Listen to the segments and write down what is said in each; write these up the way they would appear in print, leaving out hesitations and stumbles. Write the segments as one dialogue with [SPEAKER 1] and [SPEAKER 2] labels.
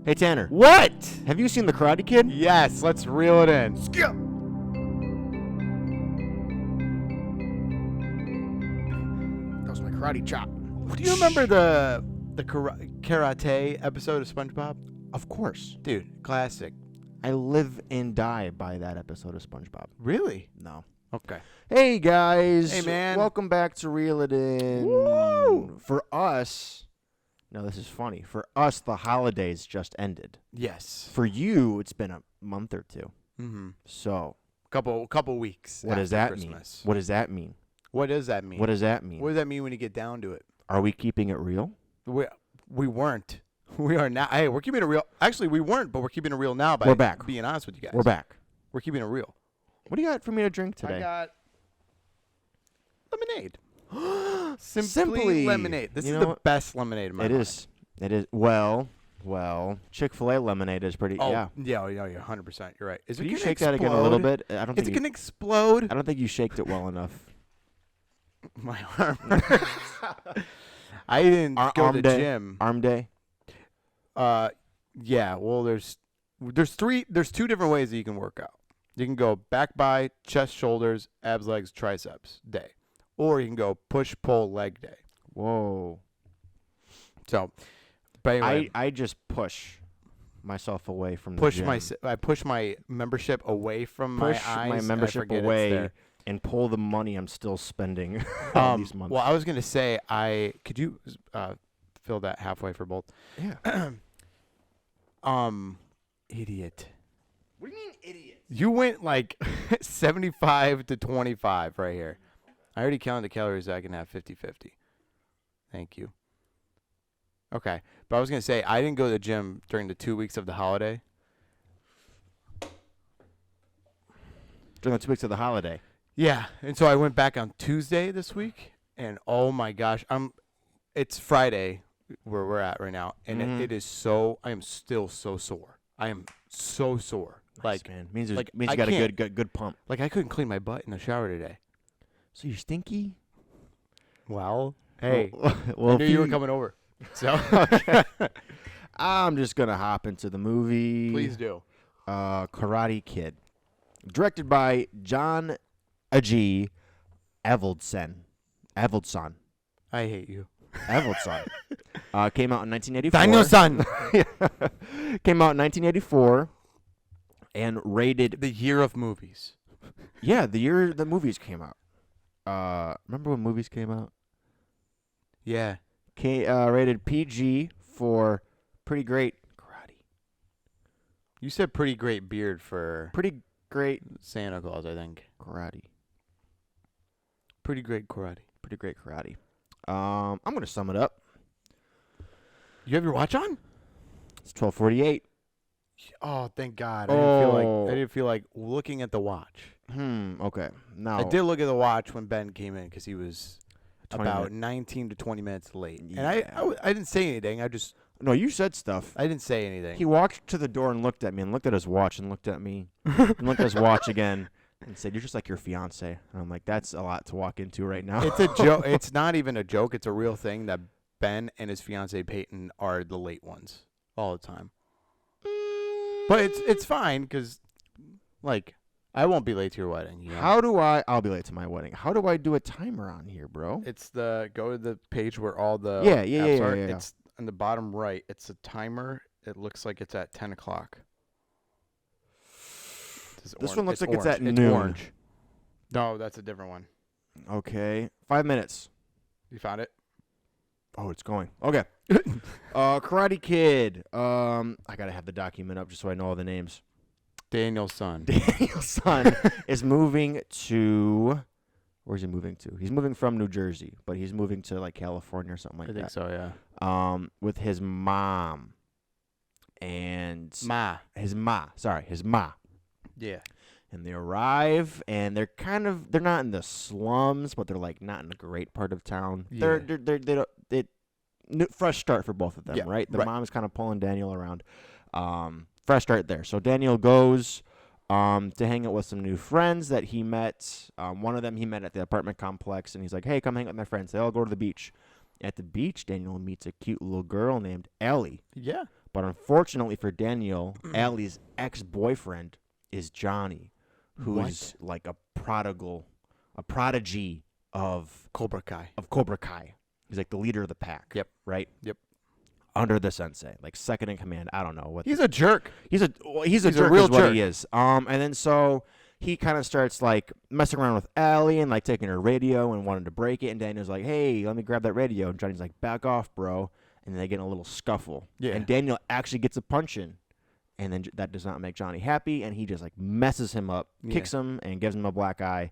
[SPEAKER 1] Hey, Tanner.
[SPEAKER 2] What?
[SPEAKER 1] Have you seen The Karate Kid?
[SPEAKER 2] Yes, let's reel it in. Skip.
[SPEAKER 1] That was my karate chop.
[SPEAKER 2] Do you remember the karate episode of SpongeBob?
[SPEAKER 1] Of course.
[SPEAKER 2] Dude, classic.
[SPEAKER 1] I live and die by that episode of SpongeBob.
[SPEAKER 2] Really?
[SPEAKER 1] No.
[SPEAKER 2] Okay.
[SPEAKER 1] Hey, guys.
[SPEAKER 2] Hey, man.
[SPEAKER 1] Welcome back to Reel It In.
[SPEAKER 2] Woo!
[SPEAKER 1] For us, now this is funny. For us, the holidays just ended.
[SPEAKER 2] Yes.
[SPEAKER 1] For you, it's been a month or two.
[SPEAKER 2] Mm-hmm.
[SPEAKER 1] So,
[SPEAKER 2] Couple weeks.
[SPEAKER 1] what does that mean?
[SPEAKER 2] Christmas.
[SPEAKER 1] What does that mean?
[SPEAKER 2] What does that mean?
[SPEAKER 1] What does that mean?
[SPEAKER 2] What does that mean when you get down to it?
[SPEAKER 1] Are we keeping it real?
[SPEAKER 2] We weren't. We are now. Hey, we're keeping it real. Actually, we weren't, but we're keeping it real now by
[SPEAKER 1] We're back.
[SPEAKER 2] being honest with you guys.
[SPEAKER 1] We're back.
[SPEAKER 2] We're keeping it real.
[SPEAKER 1] What do you got for me to drink today?
[SPEAKER 2] I got lemonade.
[SPEAKER 1] Simply.
[SPEAKER 2] Lemonade. This
[SPEAKER 1] You
[SPEAKER 2] is
[SPEAKER 1] know
[SPEAKER 2] the
[SPEAKER 1] what?
[SPEAKER 2] best lemonade in my life.
[SPEAKER 1] It is. Well, Chick-fil-A lemonade is pretty.
[SPEAKER 2] Oh,
[SPEAKER 1] yeah.
[SPEAKER 2] yeah, 100%. You're right. Is
[SPEAKER 1] Can
[SPEAKER 2] it
[SPEAKER 1] you
[SPEAKER 2] gonna
[SPEAKER 1] shake that again a little
[SPEAKER 2] explode?
[SPEAKER 1] bit? I don't
[SPEAKER 2] Is
[SPEAKER 1] think.
[SPEAKER 2] it going to explode?
[SPEAKER 1] I don't think you shaked it well enough.
[SPEAKER 2] My arm. I didn't go to the gym.
[SPEAKER 1] Arm day.
[SPEAKER 2] Yeah. Well, there's two different ways that you can work out. You can go back by, chest, shoulders, abs, legs, triceps day, or you can go push, pull, leg day.
[SPEAKER 1] Whoa.
[SPEAKER 2] So, but anyway,
[SPEAKER 1] I just push myself away from the gym.
[SPEAKER 2] I push my membership away from my eyes.
[SPEAKER 1] Push my
[SPEAKER 2] and I
[SPEAKER 1] membership
[SPEAKER 2] forget it's
[SPEAKER 1] away
[SPEAKER 2] there.
[SPEAKER 1] and pull the money I'm still spending all these months.
[SPEAKER 2] Well, I was gonna say, could you fill that halfway for both?
[SPEAKER 1] Yeah.
[SPEAKER 2] Idiot.
[SPEAKER 1] What do you mean, idiot?
[SPEAKER 2] You went like 75 to 25 right here. I already counted the calories. So I can have 50-50. Thank you. Okay, but I was gonna say I didn't go to the gym during the 2 weeks of the holiday.
[SPEAKER 1] During the 2 weeks of the holiday.
[SPEAKER 2] Yeah, and so I went back on Tuesday this week, and oh my gosh, it's Friday where we're at right now, and it is so. I am still so sore. I am so sore.
[SPEAKER 1] Nice, man. Means
[SPEAKER 2] like,
[SPEAKER 1] you
[SPEAKER 2] I
[SPEAKER 1] got a
[SPEAKER 2] can't-
[SPEAKER 1] good pump.
[SPEAKER 2] Like I couldn't clean my butt in the shower today.
[SPEAKER 1] So you're stinky?
[SPEAKER 2] Well, hey,
[SPEAKER 1] well,
[SPEAKER 2] I knew you were coming over, so
[SPEAKER 1] I'm just gonna hop into the movie.
[SPEAKER 2] please do.
[SPEAKER 1] Karate Kid, directed by John G. Avildsen.
[SPEAKER 2] I hate you.
[SPEAKER 1] Avildsen. Came out in 1984.
[SPEAKER 2] Daniel-san.
[SPEAKER 1] Came out in 1984 and rated.
[SPEAKER 2] The year of movies.
[SPEAKER 1] Yeah, the year the movies came out. Remember when movies came out?
[SPEAKER 2] Yeah.
[SPEAKER 1] Rated PG for pretty great karate.
[SPEAKER 2] You said pretty great beard for
[SPEAKER 1] Pretty great
[SPEAKER 2] Santa Claus, I think.
[SPEAKER 1] karate.
[SPEAKER 2] Pretty great karate.
[SPEAKER 1] Pretty great karate. I'm gonna sum it up.
[SPEAKER 2] You have your watch on?
[SPEAKER 1] It's 12:48.
[SPEAKER 2] Oh, thank God.
[SPEAKER 1] Oh.
[SPEAKER 2] I didn't feel like looking at the watch.
[SPEAKER 1] Okay. Now
[SPEAKER 2] I did look at the watch when Ben came in because he was
[SPEAKER 1] 20
[SPEAKER 2] about
[SPEAKER 1] minutes.
[SPEAKER 2] 19 to 20 minutes late. And
[SPEAKER 1] Yeah.
[SPEAKER 2] I didn't say anything.
[SPEAKER 1] No, you said stuff.
[SPEAKER 2] I didn't say anything.
[SPEAKER 1] He walked to the door and looked at me and looked at his watch and looked at me and looked at his watch again and said, "You're just like your fiance." And I'm like, "That's a lot to walk into right now."
[SPEAKER 2] It's a joke. It's not even a joke. It's a real thing that Ben and his fiance Peyton are the late ones all the time. But it's fine because, like, I won't be late to your wedding. You know?
[SPEAKER 1] I'll be late to my wedding. How do I do a timer on here, bro?
[SPEAKER 2] It's go to the page where all the
[SPEAKER 1] Yeah.
[SPEAKER 2] apps are. It's on the bottom right. It's a timer. It looks like it's at 10 o'clock.
[SPEAKER 1] This one looks like it's
[SPEAKER 2] orange.
[SPEAKER 1] at noon.
[SPEAKER 2] Orange. No, that's a different one.
[SPEAKER 1] Okay. 5 minutes.
[SPEAKER 2] You found it?
[SPEAKER 1] Oh, it's going. Okay. Karate Kid. I gotta have the document up just so I know all the names.
[SPEAKER 2] Daniel's son.
[SPEAKER 1] Daniel's son is moving to. Where's he moving to? He's moving from New Jersey, but he's moving to like California or something like
[SPEAKER 2] I
[SPEAKER 1] that.
[SPEAKER 2] think so, yeah.
[SPEAKER 1] With his mom and his ma.
[SPEAKER 2] Yeah.
[SPEAKER 1] And they arrive, and they're not in the slums, but they're like not in a great part of town.
[SPEAKER 2] Yeah.
[SPEAKER 1] Fresh start for both of them,
[SPEAKER 2] Yeah,
[SPEAKER 1] right? The
[SPEAKER 2] right.
[SPEAKER 1] mom is kind of pulling Daniel around. Fresh start there. So Daniel goes to hang out with some new friends that he met. One of them he met at the apartment complex, and he's like, "Hey, come hang out with my friends." They all go to the beach. At the beach, Daniel meets a cute little girl named Ellie.
[SPEAKER 2] Yeah.
[SPEAKER 1] But unfortunately for Daniel, Allie's ex-boyfriend is Johnny, who's like a prodigy of
[SPEAKER 2] Cobra Kai.
[SPEAKER 1] He's like the leader of the pack.
[SPEAKER 2] Yep.
[SPEAKER 1] Right?
[SPEAKER 2] Yep.
[SPEAKER 1] Under the sensei, like second in command. I don't know what.
[SPEAKER 2] He's a jerk.
[SPEAKER 1] He's a jerk,
[SPEAKER 2] real
[SPEAKER 1] is what
[SPEAKER 2] jerk.
[SPEAKER 1] he is. And then so he kind of starts like messing around with Allie and like taking her radio and wanted to break it. And Daniel's like, "Hey, let me grab that radio." And Johnny's like, "Back off, bro." And then they get in a little scuffle.
[SPEAKER 2] Yeah.
[SPEAKER 1] And Daniel actually gets a punch in, and then that does not make Johnny happy, and he just like messes him up, kicks him, and gives him a black eye.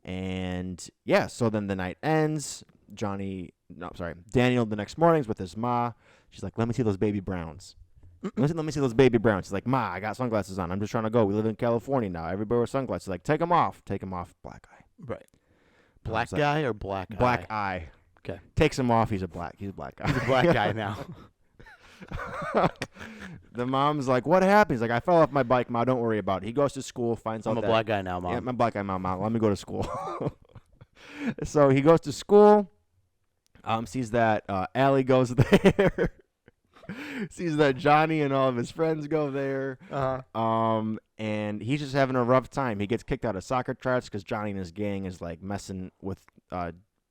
[SPEAKER 1] And yeah, so then the night ends. Daniel the next morning's with his ma. She's like, "Let me see those baby browns." Let me see those baby browns. She's like, "Ma, I got sunglasses on. I'm just trying to go. We live in California now. Everybody wears sunglasses." She's like, "Take them off. Take them off." Black eye.
[SPEAKER 2] Right. Black guy or black eye?
[SPEAKER 1] Black eye.
[SPEAKER 2] Okay.
[SPEAKER 1] Takes him off. He's a black guy.
[SPEAKER 2] He's a black guy now.
[SPEAKER 1] The mom's like, "What happened?" He's like, "I fell off my bike, Ma. Don't worry about it." He goes to school, finds out
[SPEAKER 2] I'm a
[SPEAKER 1] that,
[SPEAKER 2] black guy now, Mom.
[SPEAKER 1] Yeah, I'm a black guy, Mom. Let me go to school. So he goes to school. Sees that Allie goes there. Sees that Johnny and all of his friends go there. And he's just having a rough time. He gets kicked out of soccer tryouts because Johnny and his gang is like messing with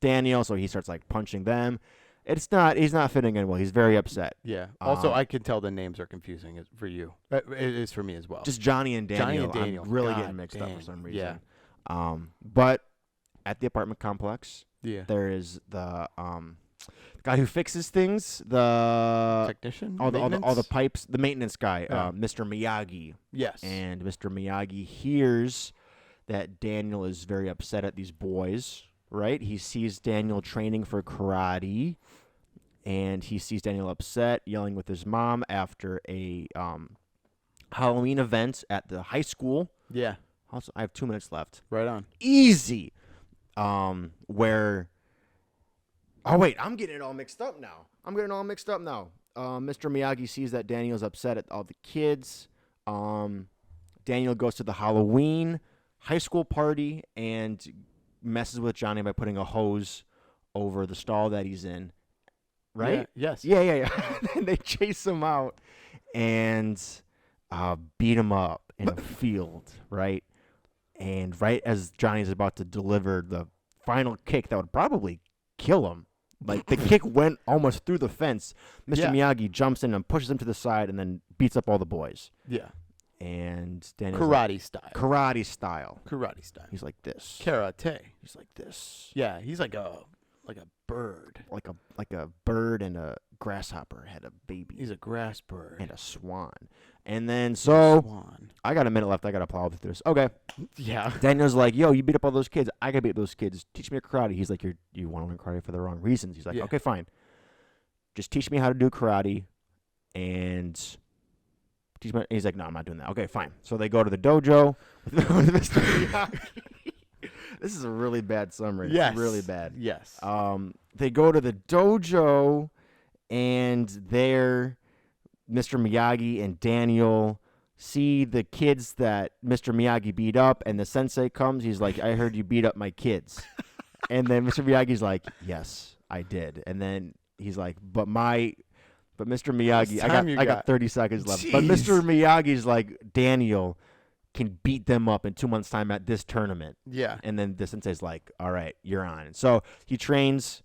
[SPEAKER 1] Daniel, so he starts like punching them. He's not fitting in well. He's very upset.
[SPEAKER 2] Yeah. Also, I can tell the names are confusing for you. It is for me as well.
[SPEAKER 1] Just Johnny and Daniel. I'm really getting mixed up for some reason. Yeah. But at the apartment complex, there is the guy who fixes things, the
[SPEAKER 2] technician,
[SPEAKER 1] all the pipes, the maintenance guy,
[SPEAKER 2] Yeah.
[SPEAKER 1] Mr. Miyagi.
[SPEAKER 2] Yes.
[SPEAKER 1] And Mr. Miyagi hears that Daniel is very upset at these boys. Right? He sees Daniel training for karate, and he sees Daniel upset, yelling with his mom after a Halloween event at the high school.
[SPEAKER 2] Yeah.
[SPEAKER 1] Also, I have 2 minutes left.
[SPEAKER 2] Right on.
[SPEAKER 1] Easy. Where... Oh, wait. I'm getting it all mixed up now. Mr. Miyagi sees that Daniel's upset at all the kids. Daniel goes to the Halloween high school party and messes with Johnny by putting a hose over the stall that he's in. Right?
[SPEAKER 2] Yeah, yes.
[SPEAKER 1] Yeah. And they chase him out and beat him up in a field, right? And right as Johnny's about to deliver the final kick that would probably kill him, like the kick went almost through the fence, Mr. Miyagi jumps in and pushes him to the side and then beats up all the boys.
[SPEAKER 2] Yeah.
[SPEAKER 1] And Daniel's
[SPEAKER 2] Karate style.
[SPEAKER 1] He's like this.
[SPEAKER 2] Karate.
[SPEAKER 1] He's like this.
[SPEAKER 2] Yeah, he's like a bird.
[SPEAKER 1] Like a bird and a grasshopper had a baby.
[SPEAKER 2] He's a grass bird.
[SPEAKER 1] And a swan. And then so
[SPEAKER 2] Swan.
[SPEAKER 1] I got a minute left. I got to plow through this. Okay.
[SPEAKER 2] Yeah.
[SPEAKER 1] Daniel's like, "Yo, you beat up all those kids. I got to beat those kids. Teach me karate." He's like, "You want to learn karate for the wrong reasons." He's like,
[SPEAKER 2] Yeah.
[SPEAKER 1] "Okay, fine. Just teach me how to do karate and teach me." He's like, "No, I'm not doing that." Okay, fine. So they go to the dojo with Mr. Miyagi. This is a really bad summary.
[SPEAKER 2] Yes.
[SPEAKER 1] It's really bad.
[SPEAKER 2] Yes.
[SPEAKER 1] They go to the dojo, and there, Mr. Miyagi and Daniel see the kids that Mr. Miyagi beat up, and the sensei comes. He's like, "I heard you beat up my kids." And then Mr. Miyagi's like, "Yes, I did." And then he's like, But Mr. Miyagi, I got 30 seconds left.
[SPEAKER 2] Jeez.
[SPEAKER 1] But Mr. Miyagi's like, "Daniel can beat them up in 2 months' time at this tournament."
[SPEAKER 2] Yeah.
[SPEAKER 1] And then the sensei's like, "All right, you're on." So he trains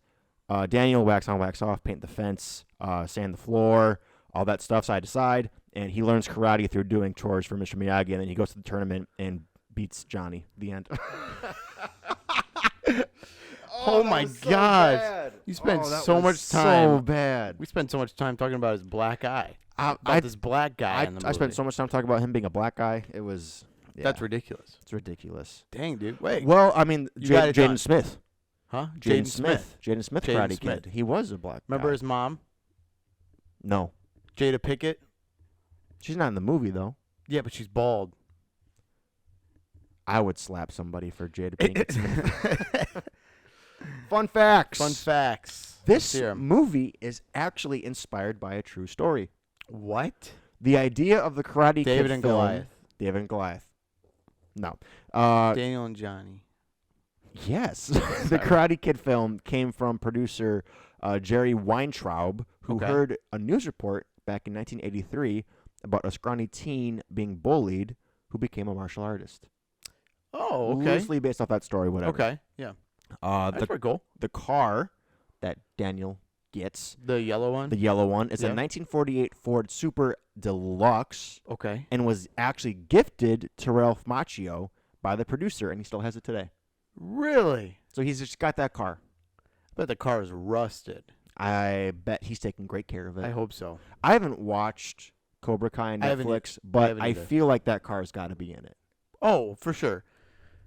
[SPEAKER 1] Daniel, wax on, wax off, paint the fence, sand the floor, all that stuff side to side. And he learns karate through doing chores for Mr. Miyagi. And then he goes to the tournament and beats Johnny. The end.
[SPEAKER 2] Oh my gosh. You spent so much time.
[SPEAKER 1] So bad.
[SPEAKER 2] We spent so much time talking about his black eye. This black guy in the movie.
[SPEAKER 1] I spent so much time talking about him being a black guy. It was... Yeah,
[SPEAKER 2] That's ridiculous.
[SPEAKER 1] it's ridiculous.
[SPEAKER 2] Dang, dude. Wait.
[SPEAKER 1] Well, I mean,
[SPEAKER 2] You got it done.
[SPEAKER 1] Jaden Smith.
[SPEAKER 2] Huh?
[SPEAKER 1] Jaden Smith. Jaden Smith,
[SPEAKER 2] Jaden
[SPEAKER 1] Karate
[SPEAKER 2] Smith.
[SPEAKER 1] Kid. He was a black
[SPEAKER 2] Remember
[SPEAKER 1] guy.
[SPEAKER 2] his mom?
[SPEAKER 1] No.
[SPEAKER 2] Jada Pickett?
[SPEAKER 1] She's not in the movie, though.
[SPEAKER 2] Yeah, but she's bald.
[SPEAKER 1] I would slap somebody for Jada Pinkett Smith. Fun facts.
[SPEAKER 2] Fun facts.
[SPEAKER 1] This
[SPEAKER 2] Let's hear 'em.
[SPEAKER 1] movie is actually inspired by a true story.
[SPEAKER 2] What?
[SPEAKER 1] The idea of the Karate
[SPEAKER 2] David
[SPEAKER 1] Kid
[SPEAKER 2] and
[SPEAKER 1] film,
[SPEAKER 2] Goliath.
[SPEAKER 1] David and Goliath. No.
[SPEAKER 2] Daniel and Johnny.
[SPEAKER 1] Yes. The Karate Kid film came from producer Jerry Weintraub, who
[SPEAKER 2] Okay.
[SPEAKER 1] heard a news report back in 1983 about a scrawny teen being bullied who became a martial artist.
[SPEAKER 2] Oh, okay.
[SPEAKER 1] Loosely based off that story, whatever.
[SPEAKER 2] Okay, yeah. That's pretty cool.
[SPEAKER 1] The car that Daniel gets,
[SPEAKER 2] The yellow one?
[SPEAKER 1] the yellow one, is a
[SPEAKER 2] Yeah.
[SPEAKER 1] 1948 Ford Super Deluxe
[SPEAKER 2] Okay.
[SPEAKER 1] and was actually gifted to Ralph Macchio by the producer, and he still has it today.
[SPEAKER 2] Really?
[SPEAKER 1] So he's just got that car.
[SPEAKER 2] But the car is rusted.
[SPEAKER 1] I bet he's taking great care of it.
[SPEAKER 2] I hope so.
[SPEAKER 1] I haven't watched Cobra Kai on
[SPEAKER 2] I haven't
[SPEAKER 1] Netflix, but
[SPEAKER 2] haven't
[SPEAKER 1] I
[SPEAKER 2] either.
[SPEAKER 1] feel like that car's got to be in it.
[SPEAKER 2] Oh, for sure.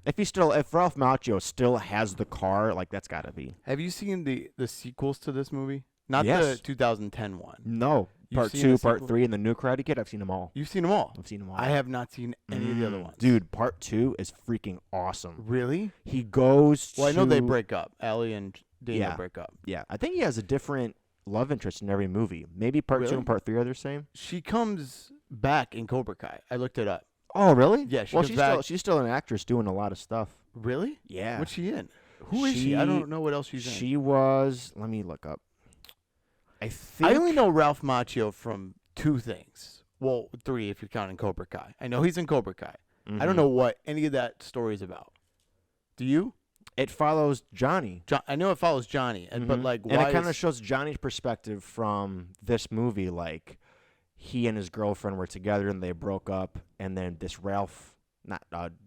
[SPEAKER 1] If Ralph Macchio still has the car, like that's got to be.
[SPEAKER 2] Have you seen the sequels to this movie? Not
[SPEAKER 1] Yes.
[SPEAKER 2] the 2010 one.
[SPEAKER 1] No,
[SPEAKER 2] You've
[SPEAKER 1] part
[SPEAKER 2] seen
[SPEAKER 1] 2,
[SPEAKER 2] the
[SPEAKER 1] part
[SPEAKER 2] sequel?
[SPEAKER 1] 3, and the new Karate Kid. I've seen them all.
[SPEAKER 2] You've seen them all.
[SPEAKER 1] I've seen them all.
[SPEAKER 2] I have not seen any of the other ones.
[SPEAKER 1] Dude, part 2 is freaking awesome.
[SPEAKER 2] Really?
[SPEAKER 1] He goes.
[SPEAKER 2] Well, I know they
[SPEAKER 1] to-
[SPEAKER 2] break up. Allie and Daniel
[SPEAKER 1] Yeah.
[SPEAKER 2] break up.
[SPEAKER 1] Yeah, I think he has a different love interest in every movie. Maybe part 2
[SPEAKER 2] Really?
[SPEAKER 1] and part 3 are the same.
[SPEAKER 2] She comes back in Cobra Kai. I looked it up.
[SPEAKER 1] Oh, really?
[SPEAKER 2] Yeah, she
[SPEAKER 1] well,
[SPEAKER 2] comes
[SPEAKER 1] she's
[SPEAKER 2] back.
[SPEAKER 1] she's still an actress doing a lot of stuff.
[SPEAKER 2] Really?
[SPEAKER 1] Yeah.
[SPEAKER 2] What's she in? Who is she? I don't know what else she's in.
[SPEAKER 1] She was. Let me look up. I think.
[SPEAKER 2] I only know Ralph Macchio from 2 things. Well, 3 if you're counting Cobra Kai. I know he's in Cobra Kai. I don't
[SPEAKER 1] Mhm.
[SPEAKER 2] know what any of that story is about. Do you?
[SPEAKER 1] It follows Johnny.
[SPEAKER 2] I know it follows Johnny, but
[SPEAKER 1] Mhm.
[SPEAKER 2] like,
[SPEAKER 1] and
[SPEAKER 2] why
[SPEAKER 1] it kind of
[SPEAKER 2] is-
[SPEAKER 1] shows Johnny's perspective from this movie. Like, he and his girlfriend were together and they broke up, and then this Ralph, not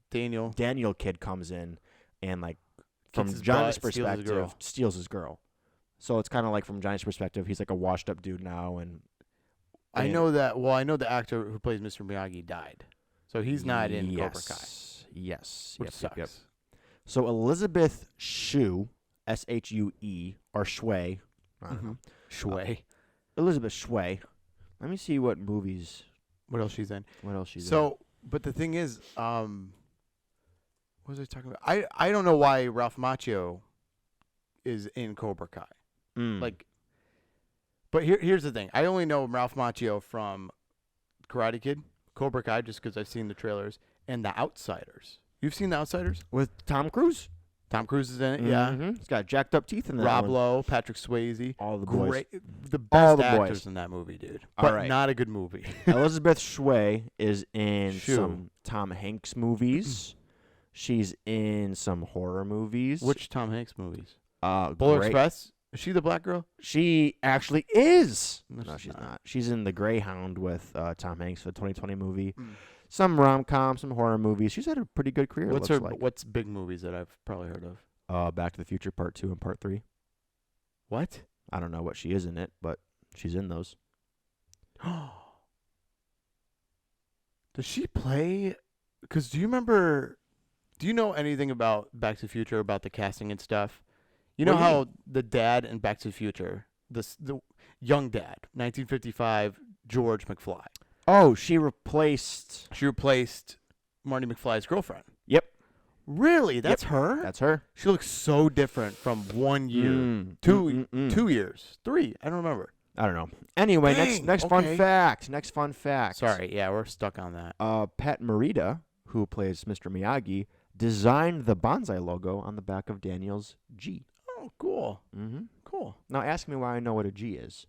[SPEAKER 1] Daniel kid comes in, and like from
[SPEAKER 2] Kicks his
[SPEAKER 1] Johnny's
[SPEAKER 2] butt, steals his girl.
[SPEAKER 1] perspective, steals his girl. So it's kind of like from Johnny's perspective, he's like a washed up dude now, and
[SPEAKER 2] I know that. Well, I know the actor who plays Mr. Miyagi died, so he's not in Cobra Kai,
[SPEAKER 1] Yes.
[SPEAKER 2] which
[SPEAKER 1] Yep,
[SPEAKER 2] sucks.
[SPEAKER 1] yep. So Elizabeth Shue, Shue, or Shui, I don't know.
[SPEAKER 2] Shui.
[SPEAKER 1] Elizabeth Shui. Let me see what movies.
[SPEAKER 2] What else she's in?
[SPEAKER 1] What else she's in.
[SPEAKER 2] So, but the thing is, what was I talking about? I don't know why Ralph Macchio is in Cobra Kai.
[SPEAKER 1] Mm.
[SPEAKER 2] Like, but here's the thing. I only know Ralph Macchio from Karate Kid, Cobra Kai, just because I've seen the trailers, and The Outsiders. You've seen The Outsiders?
[SPEAKER 1] with Tom Cruise.
[SPEAKER 2] Tom Cruise is in it. Yeah.
[SPEAKER 1] Mhm. He's got jacked up teeth in that
[SPEAKER 2] Rob
[SPEAKER 1] one.
[SPEAKER 2] Lowe, Patrick Swayze.
[SPEAKER 1] All the boys.
[SPEAKER 2] Great. The
[SPEAKER 1] All
[SPEAKER 2] best
[SPEAKER 1] the boys.
[SPEAKER 2] actors in that movie, dude.
[SPEAKER 1] All
[SPEAKER 2] But
[SPEAKER 1] right.
[SPEAKER 2] not a good movie.
[SPEAKER 1] Elizabeth Shui is in
[SPEAKER 2] Shue.
[SPEAKER 1] some Tom Hanks movies. She's in some horror movies.
[SPEAKER 2] Which Tom Hanks movies?
[SPEAKER 1] great.
[SPEAKER 2] Polar Express? Is she the black girl?
[SPEAKER 1] She actually is.
[SPEAKER 2] No,
[SPEAKER 1] No,
[SPEAKER 2] she's
[SPEAKER 1] she's
[SPEAKER 2] not.
[SPEAKER 1] not. She's in The Greyhound with Tom Hanks for the 2020 movie.
[SPEAKER 2] Mm.
[SPEAKER 1] Some rom-com, some horror movies. She's had a pretty good career.
[SPEAKER 2] What's
[SPEAKER 1] it
[SPEAKER 2] her?
[SPEAKER 1] looks like.
[SPEAKER 2] What's big movies that I've probably heard of?
[SPEAKER 1] Back to the Future Part 2 and Part 3.
[SPEAKER 2] What?
[SPEAKER 1] I don't know what she is in it, but she's in those.
[SPEAKER 2] Does she play? Because do you remember? Do you know anything about Back to the Future, about the casting and stuff? You know
[SPEAKER 1] What do you
[SPEAKER 2] how the dad in Back to the Future, the young dad, 1955, George McFly.
[SPEAKER 1] Oh, she replaced.
[SPEAKER 2] She replaced Marty McFly's girlfriend.
[SPEAKER 1] Yep,
[SPEAKER 2] Really? That's her?
[SPEAKER 1] that's her.
[SPEAKER 2] She looks so different from 1 year,
[SPEAKER 1] Mm,
[SPEAKER 2] 2 years, 3. I don't remember.
[SPEAKER 1] I don't know. Anyway,
[SPEAKER 2] Dang,
[SPEAKER 1] next fun
[SPEAKER 2] okay.
[SPEAKER 1] fact. Next fun fact.
[SPEAKER 2] Sorry, yeah, we're stuck on that.
[SPEAKER 1] Pat Morita, who plays Mr. Miyagi, designed the bonsai logo on the back of Daniel's G.
[SPEAKER 2] Oh, cool,
[SPEAKER 1] Mm-hmm.
[SPEAKER 2] cool.
[SPEAKER 1] Now ask me why I know what a G is.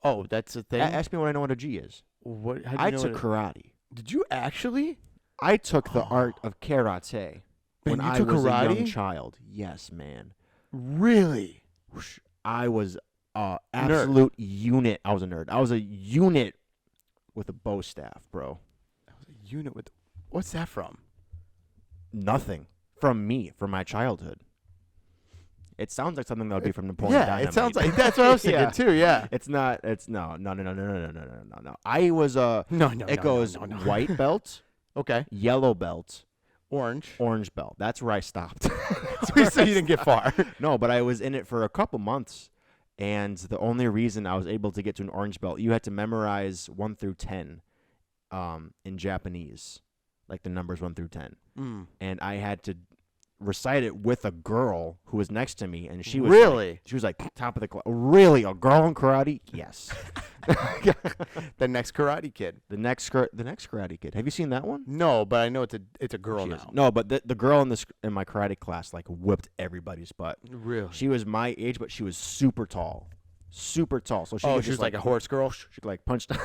[SPEAKER 2] Oh, that's a thing.
[SPEAKER 1] Ask me what I know what a G is.
[SPEAKER 2] What? How do you
[SPEAKER 1] I
[SPEAKER 2] know
[SPEAKER 1] took
[SPEAKER 2] what
[SPEAKER 1] karate.
[SPEAKER 2] Did you actually?
[SPEAKER 1] I took the art of karate when
[SPEAKER 2] Man, you
[SPEAKER 1] I
[SPEAKER 2] took
[SPEAKER 1] was a young
[SPEAKER 2] karate?
[SPEAKER 1] child. Yes, man.
[SPEAKER 2] Really?
[SPEAKER 1] Whoosh. I was absolute unit. I was a nerd. I was a unit with a bow staff, bro.
[SPEAKER 2] That was a unit with. What's that from?
[SPEAKER 1] Nothing from me, from my childhood. It sounds like something that would be from Napoleon
[SPEAKER 2] Yeah,
[SPEAKER 1] Dynamite.
[SPEAKER 2] it sounds like that's what I was thinking
[SPEAKER 1] Yeah.
[SPEAKER 2] too. Yeah.
[SPEAKER 1] It's not. It's no. I was a.
[SPEAKER 2] No.
[SPEAKER 1] It goes
[SPEAKER 2] no.
[SPEAKER 1] white belt,
[SPEAKER 2] Okay.
[SPEAKER 1] yellow belt,
[SPEAKER 2] Orange.
[SPEAKER 1] orange belt. That's where I stopped.
[SPEAKER 2] So you didn't get far.
[SPEAKER 1] No, but I was in it for a couple months, and the only reason I was able to get to an orange belt, you had to memorize 1 through 10, in Japanese, like the numbers 1 through 10, and I had to recite it with a girl who was next to me, and she was
[SPEAKER 2] Really?
[SPEAKER 1] she was like top of the class. Really, a girl in karate? Yes.
[SPEAKER 2] The next Karate Kid.
[SPEAKER 1] the next Karate Kid. Have you seen that one?
[SPEAKER 2] No, but I know it's a girl
[SPEAKER 1] She is.
[SPEAKER 2] now.
[SPEAKER 1] No, but the girl in my karate class like whipped everybody's butt.
[SPEAKER 2] Really?
[SPEAKER 1] She was my age, but she was super tall. super tall. So she
[SPEAKER 2] Oh,
[SPEAKER 1] could
[SPEAKER 2] she was
[SPEAKER 1] just
[SPEAKER 2] like a horse girl.
[SPEAKER 1] she could like punch down.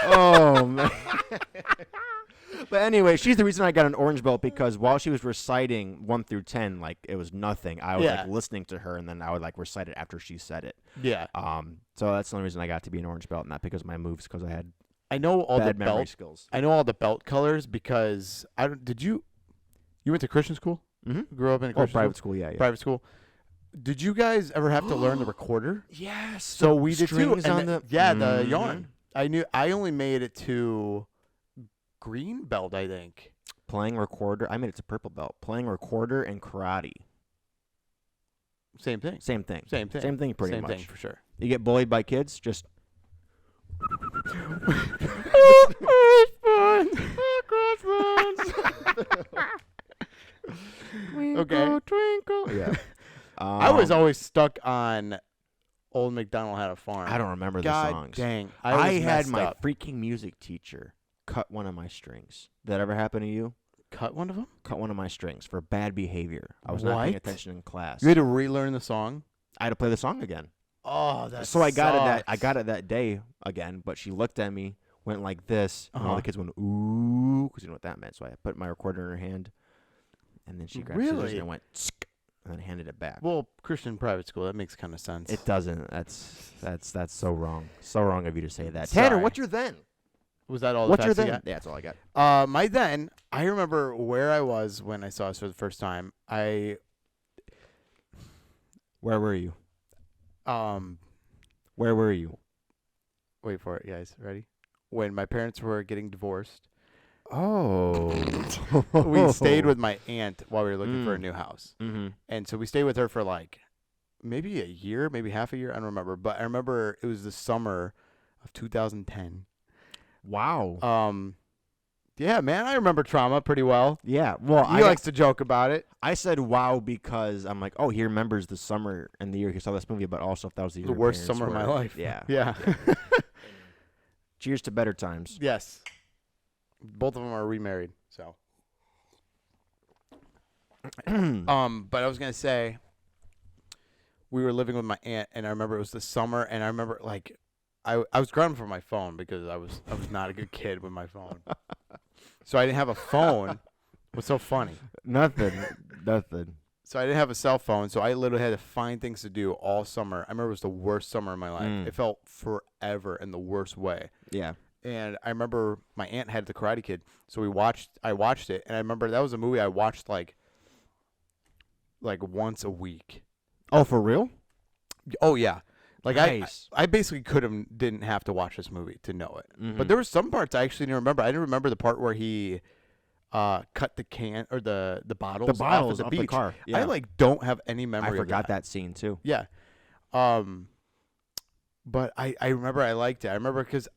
[SPEAKER 1] Oh man. But anyway, she's the reason I got an orange belt because while she was reciting 1 through 10, like it was nothing. I was like listening to her, and then I would like recite it after she said it.
[SPEAKER 2] Yeah.
[SPEAKER 1] So that's the only reason I got to be an orange belt, not because of my moves, because I had
[SPEAKER 2] I know all
[SPEAKER 1] bad
[SPEAKER 2] the
[SPEAKER 1] memory
[SPEAKER 2] belt
[SPEAKER 1] skills.
[SPEAKER 2] I know all the belt colors because I don't. Did you went to Christian school?
[SPEAKER 1] Mm-hmm.
[SPEAKER 2] Grew up in a
[SPEAKER 1] Oh,
[SPEAKER 2] Christian
[SPEAKER 1] private
[SPEAKER 2] school?
[SPEAKER 1] school, yeah.
[SPEAKER 2] Private school. Did you guys ever have to learn the recorder?
[SPEAKER 1] Yes.
[SPEAKER 2] So we did too.
[SPEAKER 1] strings
[SPEAKER 2] And
[SPEAKER 1] on the
[SPEAKER 2] the yarn. I only made it to green belt, I think.
[SPEAKER 1] Playing recorder. I made it to purple belt. Playing recorder and karate.
[SPEAKER 2] Same thing.
[SPEAKER 1] Same thing.
[SPEAKER 2] Same thing.
[SPEAKER 1] Same thing, pretty
[SPEAKER 2] Same
[SPEAKER 1] much.
[SPEAKER 2] thing for sure.
[SPEAKER 1] You get bullied by kids, just.
[SPEAKER 2] Okay.
[SPEAKER 1] Twinkle. Yeah.
[SPEAKER 2] I was always stuck on Old MacDonald Had a Farm.
[SPEAKER 1] I don't remember
[SPEAKER 2] God
[SPEAKER 1] the songs.
[SPEAKER 2] dang.
[SPEAKER 1] I
[SPEAKER 2] was
[SPEAKER 1] had
[SPEAKER 2] messed
[SPEAKER 1] my
[SPEAKER 2] up.
[SPEAKER 1] freaking music teacher cut one of my strings. Did that ever happen to you?
[SPEAKER 2] Cut one of them?
[SPEAKER 1] Cut one of my strings for bad behavior. I was not paying
[SPEAKER 2] What?
[SPEAKER 1] attention in class.
[SPEAKER 2] You had to relearn the song?
[SPEAKER 1] I had to play the song again.
[SPEAKER 2] Oh, that's
[SPEAKER 1] So I got it that day again, but she looked at me, went like this, and all
[SPEAKER 2] Uh-huh.
[SPEAKER 1] the kids went ooh, because you know what that meant. So I put my recorder in her hand, and then she grabbed scissors
[SPEAKER 2] Really?
[SPEAKER 1] and went tsk, and then handed it back.
[SPEAKER 2] Well, Christian private school, that makes kind of sense.
[SPEAKER 1] It doesn't. That's so wrong. So wrong of you to say that. Tanner,
[SPEAKER 2] Sorry.
[SPEAKER 1] what's your then?
[SPEAKER 2] Was that all the
[SPEAKER 1] What's your
[SPEAKER 2] facts you
[SPEAKER 1] then?
[SPEAKER 2] got?
[SPEAKER 1] Yeah, that's all I got.
[SPEAKER 2] My then, I remember where I was when I saw this for the first time.
[SPEAKER 1] Where were you? Where were you?
[SPEAKER 2] Wait for it, guys. Ready? When my parents were getting divorced,
[SPEAKER 1] Oh.
[SPEAKER 2] we stayed with my aunt while we were looking for a new house.
[SPEAKER 1] Mm-hmm.
[SPEAKER 2] And so we stayed with her for like maybe a year, maybe half a year. I don't remember. But I remember it was the summer of 2010.
[SPEAKER 1] Wow.
[SPEAKER 2] Yeah, man, I remember trauma pretty well.
[SPEAKER 1] Yeah. Well,
[SPEAKER 2] He likes to joke about it.
[SPEAKER 1] I said wow because I'm like, oh, he remembers the summer and the year he saw this movie, but also if that was the year
[SPEAKER 2] The
[SPEAKER 1] your
[SPEAKER 2] worst
[SPEAKER 1] parents
[SPEAKER 2] summer of my
[SPEAKER 1] were-
[SPEAKER 2] life.
[SPEAKER 1] Yeah.
[SPEAKER 2] Yeah.
[SPEAKER 1] Cheers to better times.
[SPEAKER 2] Yes. Both of them are remarried. So. But I was gonna say, we were living with my aunt, and I remember it was the summer, and I remember like, I was grounded for my phone because I was not a good kid with my phone, so I didn't have a phone. What's so funny?
[SPEAKER 1] Nothing.
[SPEAKER 2] So I didn't have a cell phone, so I literally had to find things to do all summer. I remember it was the worst summer of my life.
[SPEAKER 1] Mm.
[SPEAKER 2] It felt forever in the worst way.
[SPEAKER 1] Yeah.
[SPEAKER 2] And I remember my aunt had The Karate Kid, so I watched it, and I remember that was a movie I watched like once a week.
[SPEAKER 1] Oh, for real?
[SPEAKER 2] Oh yeah, like
[SPEAKER 1] Nice.
[SPEAKER 2] I basically didn't have to watch this movie to know it.
[SPEAKER 1] Mhm.
[SPEAKER 2] But there were some parts I actually didn't remember. I didn't remember the part where he cut the can or the bottles, off at the beach.
[SPEAKER 1] car. Yeah.
[SPEAKER 2] I like don't have any memory.
[SPEAKER 1] I
[SPEAKER 2] of
[SPEAKER 1] forgot that scene too.
[SPEAKER 2] Yeah. But I remember I liked it. I remember because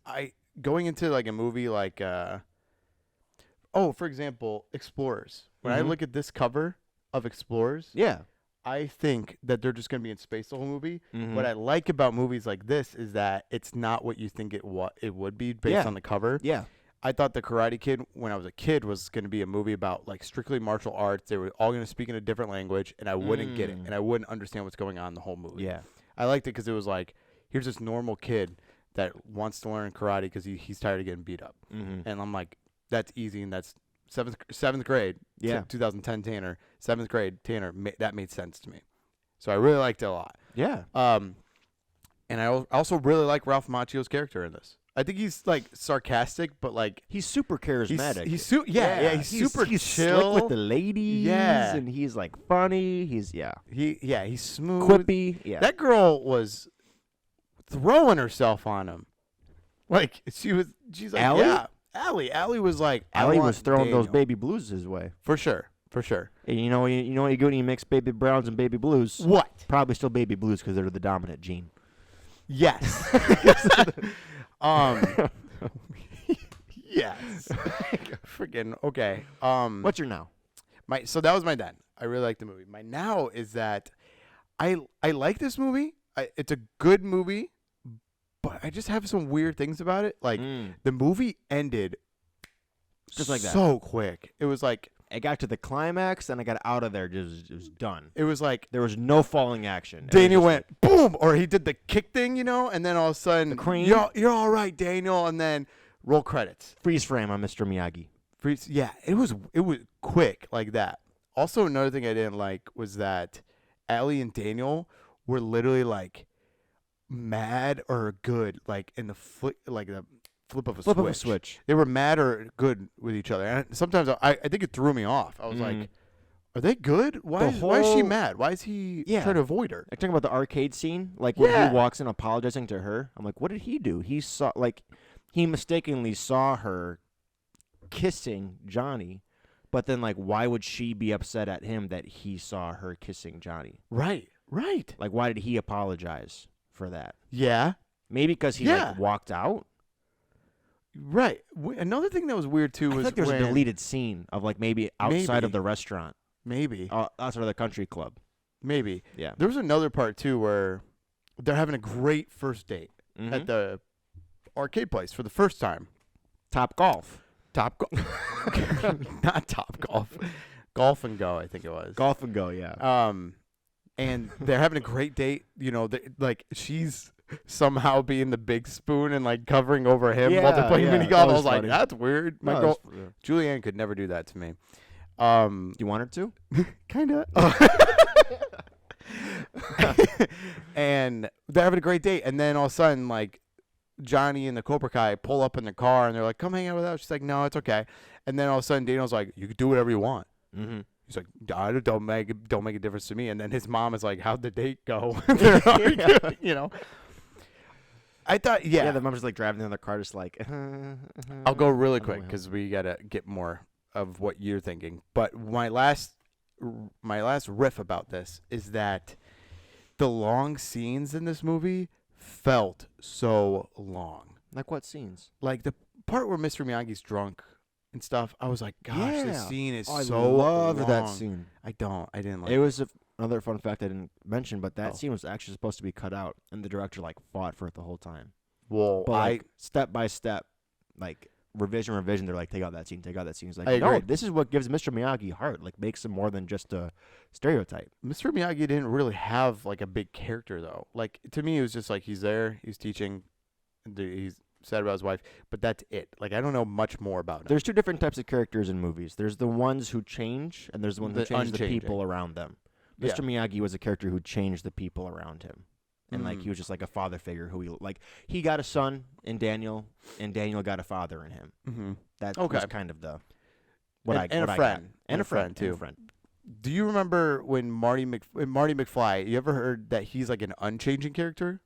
[SPEAKER 2] going into like a movie like for example, Explorers. When I
[SPEAKER 1] Mhm.
[SPEAKER 2] look at this cover of Explorers,
[SPEAKER 1] Yeah.
[SPEAKER 2] I think that they're just gonna be in space the whole movie.
[SPEAKER 1] Mhm.
[SPEAKER 2] What I like about movies like this is that it's not what you think it would be based
[SPEAKER 1] Yeah.
[SPEAKER 2] on the cover.
[SPEAKER 1] Yeah.
[SPEAKER 2] I thought The Karate Kid, when I was a kid, was going to be a movie about like strictly martial arts. They were all going to speak in a different language, and I wouldn't get it, and I wouldn't understand what's going on in the whole movie.
[SPEAKER 1] Yeah.
[SPEAKER 2] I liked it because it was like, here's this normal kid that wants to learn karate because he's tired of getting beat up,
[SPEAKER 1] Mhm.
[SPEAKER 2] and I'm like, that's easy, and that's seventh grade.
[SPEAKER 1] Yeah.
[SPEAKER 2] 2010 Tanner, 7th grade Tanner. That made sense to me, so I really liked it a lot.
[SPEAKER 1] Yeah.
[SPEAKER 2] And I also really like Ralph Macchio's character in this. I think he's like sarcastic, but like
[SPEAKER 1] He's super charismatic.
[SPEAKER 2] he's super
[SPEAKER 1] He's
[SPEAKER 2] chill
[SPEAKER 1] slick with the ladies.
[SPEAKER 2] Yeah.
[SPEAKER 1] And he's like funny. He's
[SPEAKER 2] he's smooth.
[SPEAKER 1] quippy. Yeah.
[SPEAKER 2] That girl was throwing herself on him. Like she's like,
[SPEAKER 1] Allie?
[SPEAKER 2] yeah. Allie was like,
[SPEAKER 1] Allie
[SPEAKER 2] I want
[SPEAKER 1] was throwing those
[SPEAKER 2] Daniel.
[SPEAKER 1] baby blues his way.
[SPEAKER 2] For sure.
[SPEAKER 1] And you know what you do when you mix baby browns and baby blues?
[SPEAKER 2] What?
[SPEAKER 1] Probably still baby blues because they're the dominant gene.
[SPEAKER 2] Yes. Yes. Freaking okay.
[SPEAKER 1] What's your now?
[SPEAKER 2] So that was my then. I really like the movie. My now is that I like this movie. It's a good movie, but I just have some weird things about it. Like the movie ended
[SPEAKER 1] Just like that.
[SPEAKER 2] so quick. It was like
[SPEAKER 1] It got to the climax, and I got out of there. It was done.
[SPEAKER 2] It was like
[SPEAKER 1] There was no falling action. It was
[SPEAKER 2] Daniel
[SPEAKER 1] just
[SPEAKER 2] went boom, or he did the kick thing, and then all of a sudden,
[SPEAKER 1] The cream?
[SPEAKER 2] You're all right, Daniel, and then roll credits.
[SPEAKER 1] freeze frame on Mr. Miyagi.
[SPEAKER 2] Yeah, it was quick like that. Also, another thing I didn't like was that Allie and Daniel were literally like mad or good, like in the flip of a switch. They were mad or good with each other, and sometimes I think it threw me off. I was like, "Are they good? Why is she mad? Why is he trying to avoid her?"
[SPEAKER 1] I'm talking about the arcade scene, like when he walks in apologizing to her. I'm like, what did he do? He mistakenly saw her kissing Johnny, but then like, why would she be upset at him that he saw her kissing Johnny?
[SPEAKER 2] Right.
[SPEAKER 1] Like, why did he apologize for that?
[SPEAKER 2] Yeah.
[SPEAKER 1] Maybe because he like walked out.
[SPEAKER 2] Right. Another thing that was weird too was
[SPEAKER 1] I think there's a deleted scene of like maybe outside of the restaurant,
[SPEAKER 2] maybe
[SPEAKER 1] outside of the country club.
[SPEAKER 2] Maybe.
[SPEAKER 1] Yeah.
[SPEAKER 2] There was another part too where they're having a great first date at the arcade place for the first time.
[SPEAKER 1] Top Golf.
[SPEAKER 2] Not Top Golf. Golf and Go, I think it was.
[SPEAKER 1] Golf and Go, yeah.
[SPEAKER 2] And they're having a great date. Like she's somehow being the big spoon and like covering over him while they're playing mini golf. I was like, that's weird. Julianne could never do that to me.
[SPEAKER 1] You want her to?
[SPEAKER 2] Kinda. And they're having a great date, and then all of a sudden, like, Johnny and the Cobra Kai pull up in the car, and they're like, "Come hang out with us." She's like, "No, it's okay." And then all of a sudden, Daniel's like, "You can do whatever you want."
[SPEAKER 1] Mm-hmm.
[SPEAKER 2] He's like, "Don't make a difference to me." And then his mom is like, "How'd the date go?" They're arguing, I thought,
[SPEAKER 1] yeah, the mom's just like driving in the car, just like.
[SPEAKER 2] I'll go really quick because we gotta get more of what you're thinking. But my last riff about this is that the long scenes in this movie felt so long.
[SPEAKER 1] Like what scenes?
[SPEAKER 2] Like the part where Mr. Miyagi's drunk and stuff. I was like, gosh, this scene is
[SPEAKER 1] I
[SPEAKER 2] so
[SPEAKER 1] love
[SPEAKER 2] long.
[SPEAKER 1] that scene.
[SPEAKER 2] I didn't like
[SPEAKER 1] it. Was another fun fact I didn't mention, but that scene was actually supposed to be cut out, and the director like fought for it the whole time.
[SPEAKER 2] Well,
[SPEAKER 1] but, like, step by step, like revision, they're like, take out that scene. He's like,
[SPEAKER 2] no,
[SPEAKER 1] this is what gives Mr. Miyagi heart, like makes him more than just a stereotype.
[SPEAKER 2] Mr. Miyagi didn't really have like a big character though. Like to me, it was just like he's there, he's teaching, he's sad about his wife, but that's it. Like I don't know much more about him.
[SPEAKER 1] There's two different types of characters in movies. There's the ones who change, and there's the ones who change the people around them. Mr. Miyagi was a character who changed the people around him. And like he was just like a father figure who he got a son in Daniel, and Daniel got a father in him.
[SPEAKER 2] Mm-hmm.
[SPEAKER 1] That was kind of the
[SPEAKER 2] a friend too. Do you remember when Marty McFly? You ever heard that he's like an unchanging character?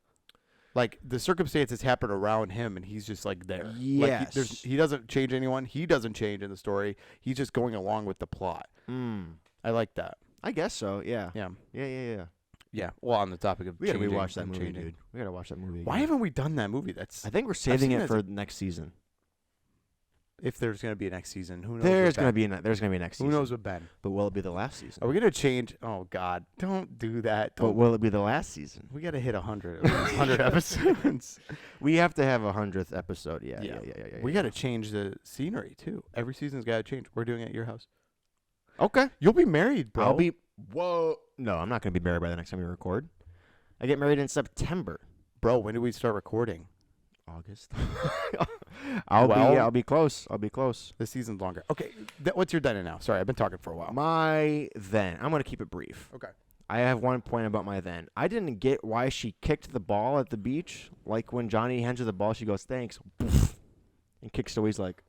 [SPEAKER 2] Like the circumstances happen around him, and he's just like there.
[SPEAKER 1] Yes.
[SPEAKER 2] Like he doesn't change anyone. He doesn't change in the story. He's just going along with the plot. I like that.
[SPEAKER 1] I guess so. Yeah.
[SPEAKER 2] Yeah. Yeah. Well, on the topic of
[SPEAKER 1] we gotta rewatch that movie, dude. We gotta watch that movie again.
[SPEAKER 2] Why haven't we done that movie?
[SPEAKER 1] I think we're saving it for next season.
[SPEAKER 2] If there's gonna be a next season, who knows?
[SPEAKER 1] There's gonna be a next season.
[SPEAKER 2] Who knows with Ben?
[SPEAKER 1] But will it be the last season?
[SPEAKER 2] Are we gonna change? Oh God, don't do that.
[SPEAKER 1] But will it be the last season?
[SPEAKER 2] We gotta hit 100 episodes.
[SPEAKER 1] We have to have 100th episode. Yeah.
[SPEAKER 2] We gotta change the scenery too. Every season's gotta change. We're doing it at your house.
[SPEAKER 1] Okay.
[SPEAKER 2] You'll be married, bro.
[SPEAKER 1] Whoa. No, I'm not going to be married by the next time we record. I get married in September.
[SPEAKER 2] Bro, when do we start recording?
[SPEAKER 1] August. I'll be close.
[SPEAKER 2] The season's longer. Okay. What's your then now? Sorry, I've been talking for a while.
[SPEAKER 1] I'm going to keep it brief.
[SPEAKER 2] Okay.
[SPEAKER 1] I have one point about my then. I didn't get why she kicked the ball at the beach. Like when Johnny hands her the ball, she goes, thanks. And kicks it away. He's like,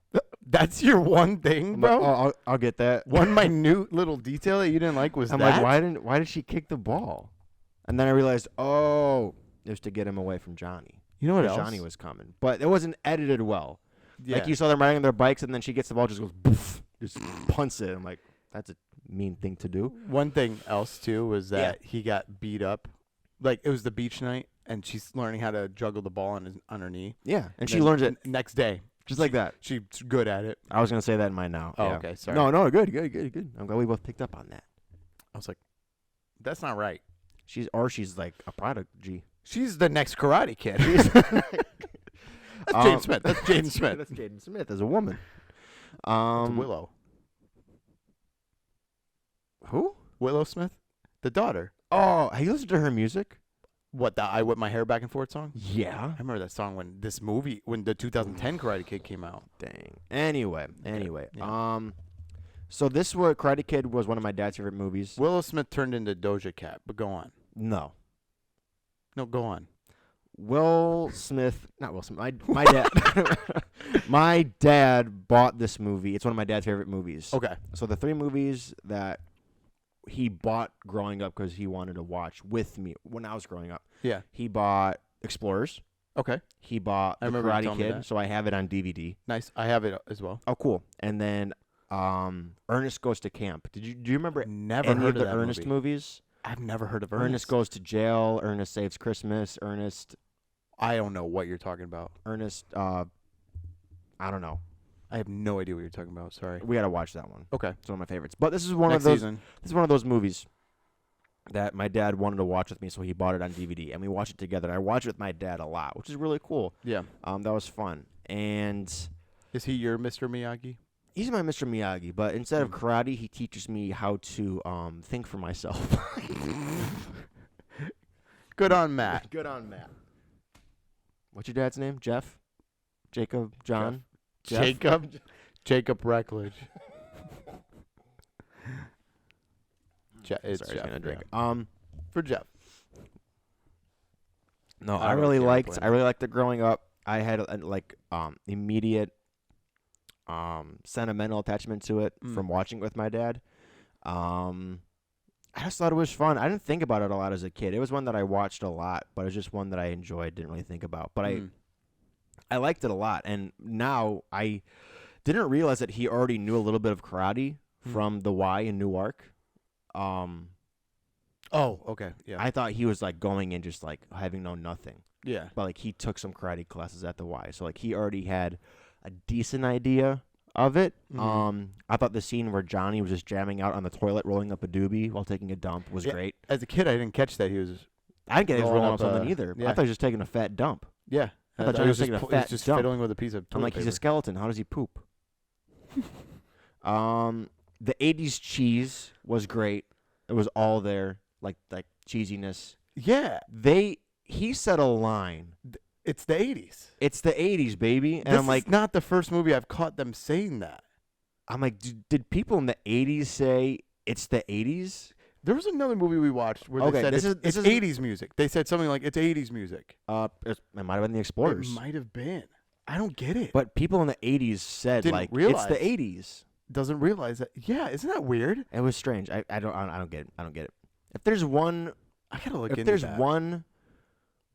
[SPEAKER 2] that's your one thing, bro?
[SPEAKER 1] I'll get that.
[SPEAKER 2] One minute little detail that you didn't like was
[SPEAKER 1] I'm
[SPEAKER 2] that?
[SPEAKER 1] like, why did she kick the ball? And then I realized, it was to get him away from Johnny.
[SPEAKER 2] You know what else?
[SPEAKER 1] Johnny was coming. But it wasn't edited well.
[SPEAKER 2] Yeah.
[SPEAKER 1] Like you saw them riding their bikes, and then she gets the ball, just goes, poof, just punts it. I'm like, that's a mean thing to do.
[SPEAKER 2] One thing else, too, was that he got beat up. Like, it was the beach night, and she's learning how to juggle the ball on her knee.
[SPEAKER 1] Yeah, and she learns it
[SPEAKER 2] next day.
[SPEAKER 1] Just like that.
[SPEAKER 2] She's good at it.
[SPEAKER 1] I was going to say that in mine now.
[SPEAKER 2] Oh, okay. Sorry.
[SPEAKER 1] No, good. I'm glad we both picked up on that.
[SPEAKER 2] I was like, that's not right.
[SPEAKER 1] She's like a prodigy.
[SPEAKER 2] She's the next Karate Kid. That's Jaden Smith. That's Jaden Smith.
[SPEAKER 1] That's Jaden Smith as a woman.
[SPEAKER 2] Willow.
[SPEAKER 1] Who?
[SPEAKER 2] Willow Smith, the daughter.
[SPEAKER 1] Oh, have you listened to her music?
[SPEAKER 2] What, the I Whip My Hair Back and Forth song?
[SPEAKER 1] Yeah.
[SPEAKER 2] I remember that song when the 2010 Karate Kid came out.
[SPEAKER 1] Dang. Anyway.
[SPEAKER 2] Yeah.
[SPEAKER 1] So this was Karate Kid was one of my dad's favorite movies.
[SPEAKER 2] Willow Smith turned into Doja Cat, but go on.
[SPEAKER 1] No.
[SPEAKER 2] No, go on.
[SPEAKER 1] Not Will Smith. My dad. My dad bought this movie. It's one of my dad's favorite movies.
[SPEAKER 2] Okay.
[SPEAKER 1] So the 3 movies that he bought growing up because he wanted to watch with me when I was growing up.
[SPEAKER 2] Yeah.
[SPEAKER 1] He bought Explorers.
[SPEAKER 2] Okay.
[SPEAKER 1] He bought
[SPEAKER 2] I
[SPEAKER 1] The
[SPEAKER 2] remember you
[SPEAKER 1] Karate
[SPEAKER 2] telling me
[SPEAKER 1] Kid,
[SPEAKER 2] that.
[SPEAKER 1] so I have it on DVD.
[SPEAKER 2] Nice. I have it as well.
[SPEAKER 1] Oh, cool. And then Ernest Goes to Camp. Do you remember
[SPEAKER 2] Never
[SPEAKER 1] any
[SPEAKER 2] heard
[SPEAKER 1] of the
[SPEAKER 2] that
[SPEAKER 1] Ernest
[SPEAKER 2] movie.
[SPEAKER 1] movies?
[SPEAKER 2] I've never heard of
[SPEAKER 1] Ernest Goes to Jail. Ernest Saves Christmas. Ernest.
[SPEAKER 2] I don't know what you're talking about.
[SPEAKER 1] I don't know.
[SPEAKER 2] I have no idea what you're talking about. Sorry.
[SPEAKER 1] We gotta watch that one.
[SPEAKER 2] Okay.
[SPEAKER 1] It's one of my favorites. But this is one
[SPEAKER 2] Next
[SPEAKER 1] of those.
[SPEAKER 2] season.
[SPEAKER 1] This is one of those movies that my dad wanted to watch with me, so he bought it on DVD, and we watched it together. I watched it with my dad a lot, which is really cool.
[SPEAKER 2] Yeah.
[SPEAKER 1] That was fun. And
[SPEAKER 2] Is he your Mr. Miyagi?
[SPEAKER 1] he's my Mr. Miyagi, but instead of karate, he teaches me how to think for myself.
[SPEAKER 2] Good on Matt.
[SPEAKER 1] Good on Matt. What's your dad's name? Jeff? Jacob? John? Jeff?
[SPEAKER 2] Jacob Reckledge. It's
[SPEAKER 1] Sorry, I was
[SPEAKER 2] Jeff.
[SPEAKER 1] gonna drink.
[SPEAKER 2] Yeah. For Jeff.
[SPEAKER 1] No,
[SPEAKER 2] I
[SPEAKER 1] I
[SPEAKER 2] don't
[SPEAKER 1] really
[SPEAKER 2] care,
[SPEAKER 1] liked.
[SPEAKER 2] Quinn.
[SPEAKER 1] I really liked it growing up. I had immediate sentimental attachment to it from watching it with my dad. I just thought it was fun. I didn't think about it a lot as a kid. It was one that I watched a lot, but it was just one that I enjoyed. Didn't really think about, but I liked it a lot. And now I didn't realize that he already knew a little bit of karate from the Y in Newark.
[SPEAKER 2] Oh, okay. Yeah.
[SPEAKER 1] I thought he was like going in just like having known nothing.
[SPEAKER 2] Yeah.
[SPEAKER 1] But like he took some karate classes at the Y, so like he already had a decent idea of it. I thought the scene where Johnny was just jamming out on the toilet, rolling up a doobie while taking a dump was great.
[SPEAKER 2] As a kid, I didn't catch that he was.
[SPEAKER 1] I didn't get he was
[SPEAKER 2] rolling
[SPEAKER 1] rolling
[SPEAKER 2] up
[SPEAKER 1] up something
[SPEAKER 2] a-
[SPEAKER 1] either.
[SPEAKER 2] yeah.
[SPEAKER 1] I thought he was just taking a fat dump.
[SPEAKER 2] Yeah.
[SPEAKER 1] I thought Johnny was taking a
[SPEAKER 2] he was
[SPEAKER 1] fat
[SPEAKER 2] just
[SPEAKER 1] dump.
[SPEAKER 2] fiddling with a piece of.
[SPEAKER 1] I'm like,
[SPEAKER 2] toilet
[SPEAKER 1] he's a
[SPEAKER 2] paper.
[SPEAKER 1] skeleton. How does he poop? The 80s cheese was great. It was all there, like cheesiness.
[SPEAKER 2] Yeah.
[SPEAKER 1] He said a line.
[SPEAKER 2] It's the 80s.
[SPEAKER 1] It's the 80s, baby. And
[SPEAKER 2] This
[SPEAKER 1] I'm like,
[SPEAKER 2] is not the first movie I've caught them saying that.
[SPEAKER 1] did people in the 80s say it's the 80s?
[SPEAKER 2] There was another movie we watched where
[SPEAKER 1] Okay,
[SPEAKER 2] they said
[SPEAKER 1] this
[SPEAKER 2] it's
[SPEAKER 1] is
[SPEAKER 2] 80s music. They said something like it's 80s music.
[SPEAKER 1] It might have been the Explorers.
[SPEAKER 2] It might have been. I don't get it.
[SPEAKER 1] But people in the 80s said
[SPEAKER 2] Didn't
[SPEAKER 1] like
[SPEAKER 2] realize.
[SPEAKER 1] it's the 80s.
[SPEAKER 2] Doesn't realize that. Yeah, isn't that weird?
[SPEAKER 1] It was strange. I don't get it. I don't get it. If there's one
[SPEAKER 2] I gotta look
[SPEAKER 1] if
[SPEAKER 2] into
[SPEAKER 1] there's
[SPEAKER 2] that.
[SPEAKER 1] one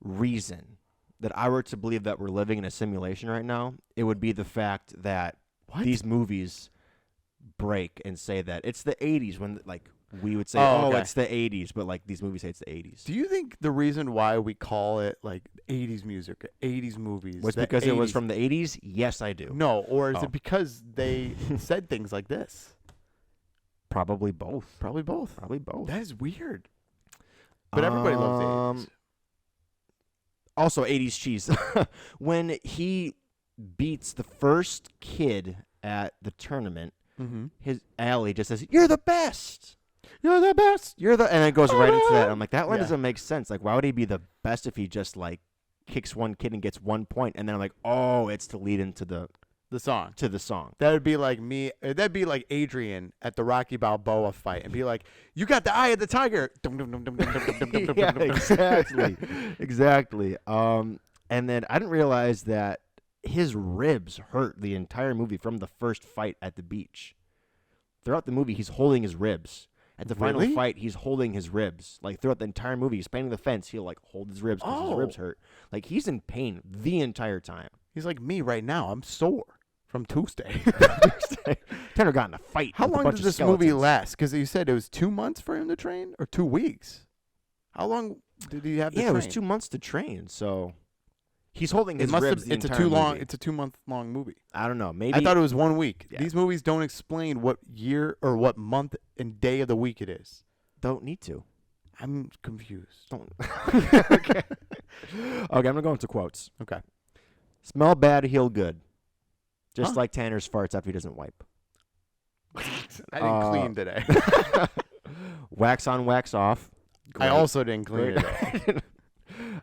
[SPEAKER 1] reason that I were to believe that we're living in a simulation right now, it would be the fact that
[SPEAKER 2] What?
[SPEAKER 1] these movies break and say that it's the 80s when like we would say,
[SPEAKER 2] Oh, okay.
[SPEAKER 1] it's the 80s, but like these movies say it's the 80s.
[SPEAKER 2] Do you think the reason why we call it like 80s music, 80s movies,
[SPEAKER 1] Was
[SPEAKER 2] the
[SPEAKER 1] because it was
[SPEAKER 2] 80s
[SPEAKER 1] from the 80s? Yes, I do.
[SPEAKER 2] No, or is
[SPEAKER 1] Oh.
[SPEAKER 2] it because they said things like this?
[SPEAKER 1] Probably both.
[SPEAKER 2] Probably both.
[SPEAKER 1] Probably both.
[SPEAKER 2] That is weird. But everybody loves the 80s.
[SPEAKER 1] Also, 80s cheese. When he beats the first kid at the tournament, his Allie just says, "You're the best.
[SPEAKER 2] You're the best.
[SPEAKER 1] You're the," and it goes right into that. I'm like, that line
[SPEAKER 2] Yeah.
[SPEAKER 1] doesn't make sense. Like, why would he be the best if he just like kicks one kid and gets 1 point? And then I'm like, oh, it's to lead into the
[SPEAKER 2] song.
[SPEAKER 1] song.
[SPEAKER 2] That would be like me. That'd be like Adrian at the Rocky Balboa fight and be like, "You got the eye of the tiger."
[SPEAKER 1] Yeah, exactly, exactly. And then I didn't realize that his ribs hurt the entire movie from the first fight at the beach. Throughout the movie, he's holding his ribs. At the final
[SPEAKER 2] Really?
[SPEAKER 1] fight, he's holding his ribs. Like throughout the entire movie, he's painting the fence. He'll like hold his ribs because his ribs hurt. Like he's in pain the entire time.
[SPEAKER 2] He's like me right now. I'm sore from Tuesday.
[SPEAKER 1] Tanner got in a fight.
[SPEAKER 2] How
[SPEAKER 1] with a
[SPEAKER 2] long
[SPEAKER 1] bunch
[SPEAKER 2] did
[SPEAKER 1] of
[SPEAKER 2] this movie
[SPEAKER 1] skeletons.
[SPEAKER 2] last? Because you said it was 2 months for him to train, or 2 weeks. How long did he have to
[SPEAKER 1] Yeah,
[SPEAKER 2] train?
[SPEAKER 1] it was 2 months to train. So he's holding
[SPEAKER 2] It
[SPEAKER 1] his
[SPEAKER 2] must
[SPEAKER 1] ribs
[SPEAKER 2] have.
[SPEAKER 1] the
[SPEAKER 2] It's a
[SPEAKER 1] entire
[SPEAKER 2] too long.
[SPEAKER 1] movie.
[SPEAKER 2] It's a 2 month long movie.
[SPEAKER 1] I don't know. Maybe
[SPEAKER 2] I thought it was 1 week.
[SPEAKER 1] Yeah.
[SPEAKER 2] These movies don't explain what year or what month and day of the week it is.
[SPEAKER 1] don't need to.
[SPEAKER 2] I'm confused.
[SPEAKER 1] Don't. Okay, I'm gonna go into quotes.
[SPEAKER 2] Okay.
[SPEAKER 1] Smell bad, heal good. Just
[SPEAKER 2] Huh?
[SPEAKER 1] like Tanner's farts after he doesn't wipe.
[SPEAKER 2] I didn't clean today.
[SPEAKER 1] Wax on, wax off.
[SPEAKER 2] I
[SPEAKER 1] Great.
[SPEAKER 2] also didn't clean it up.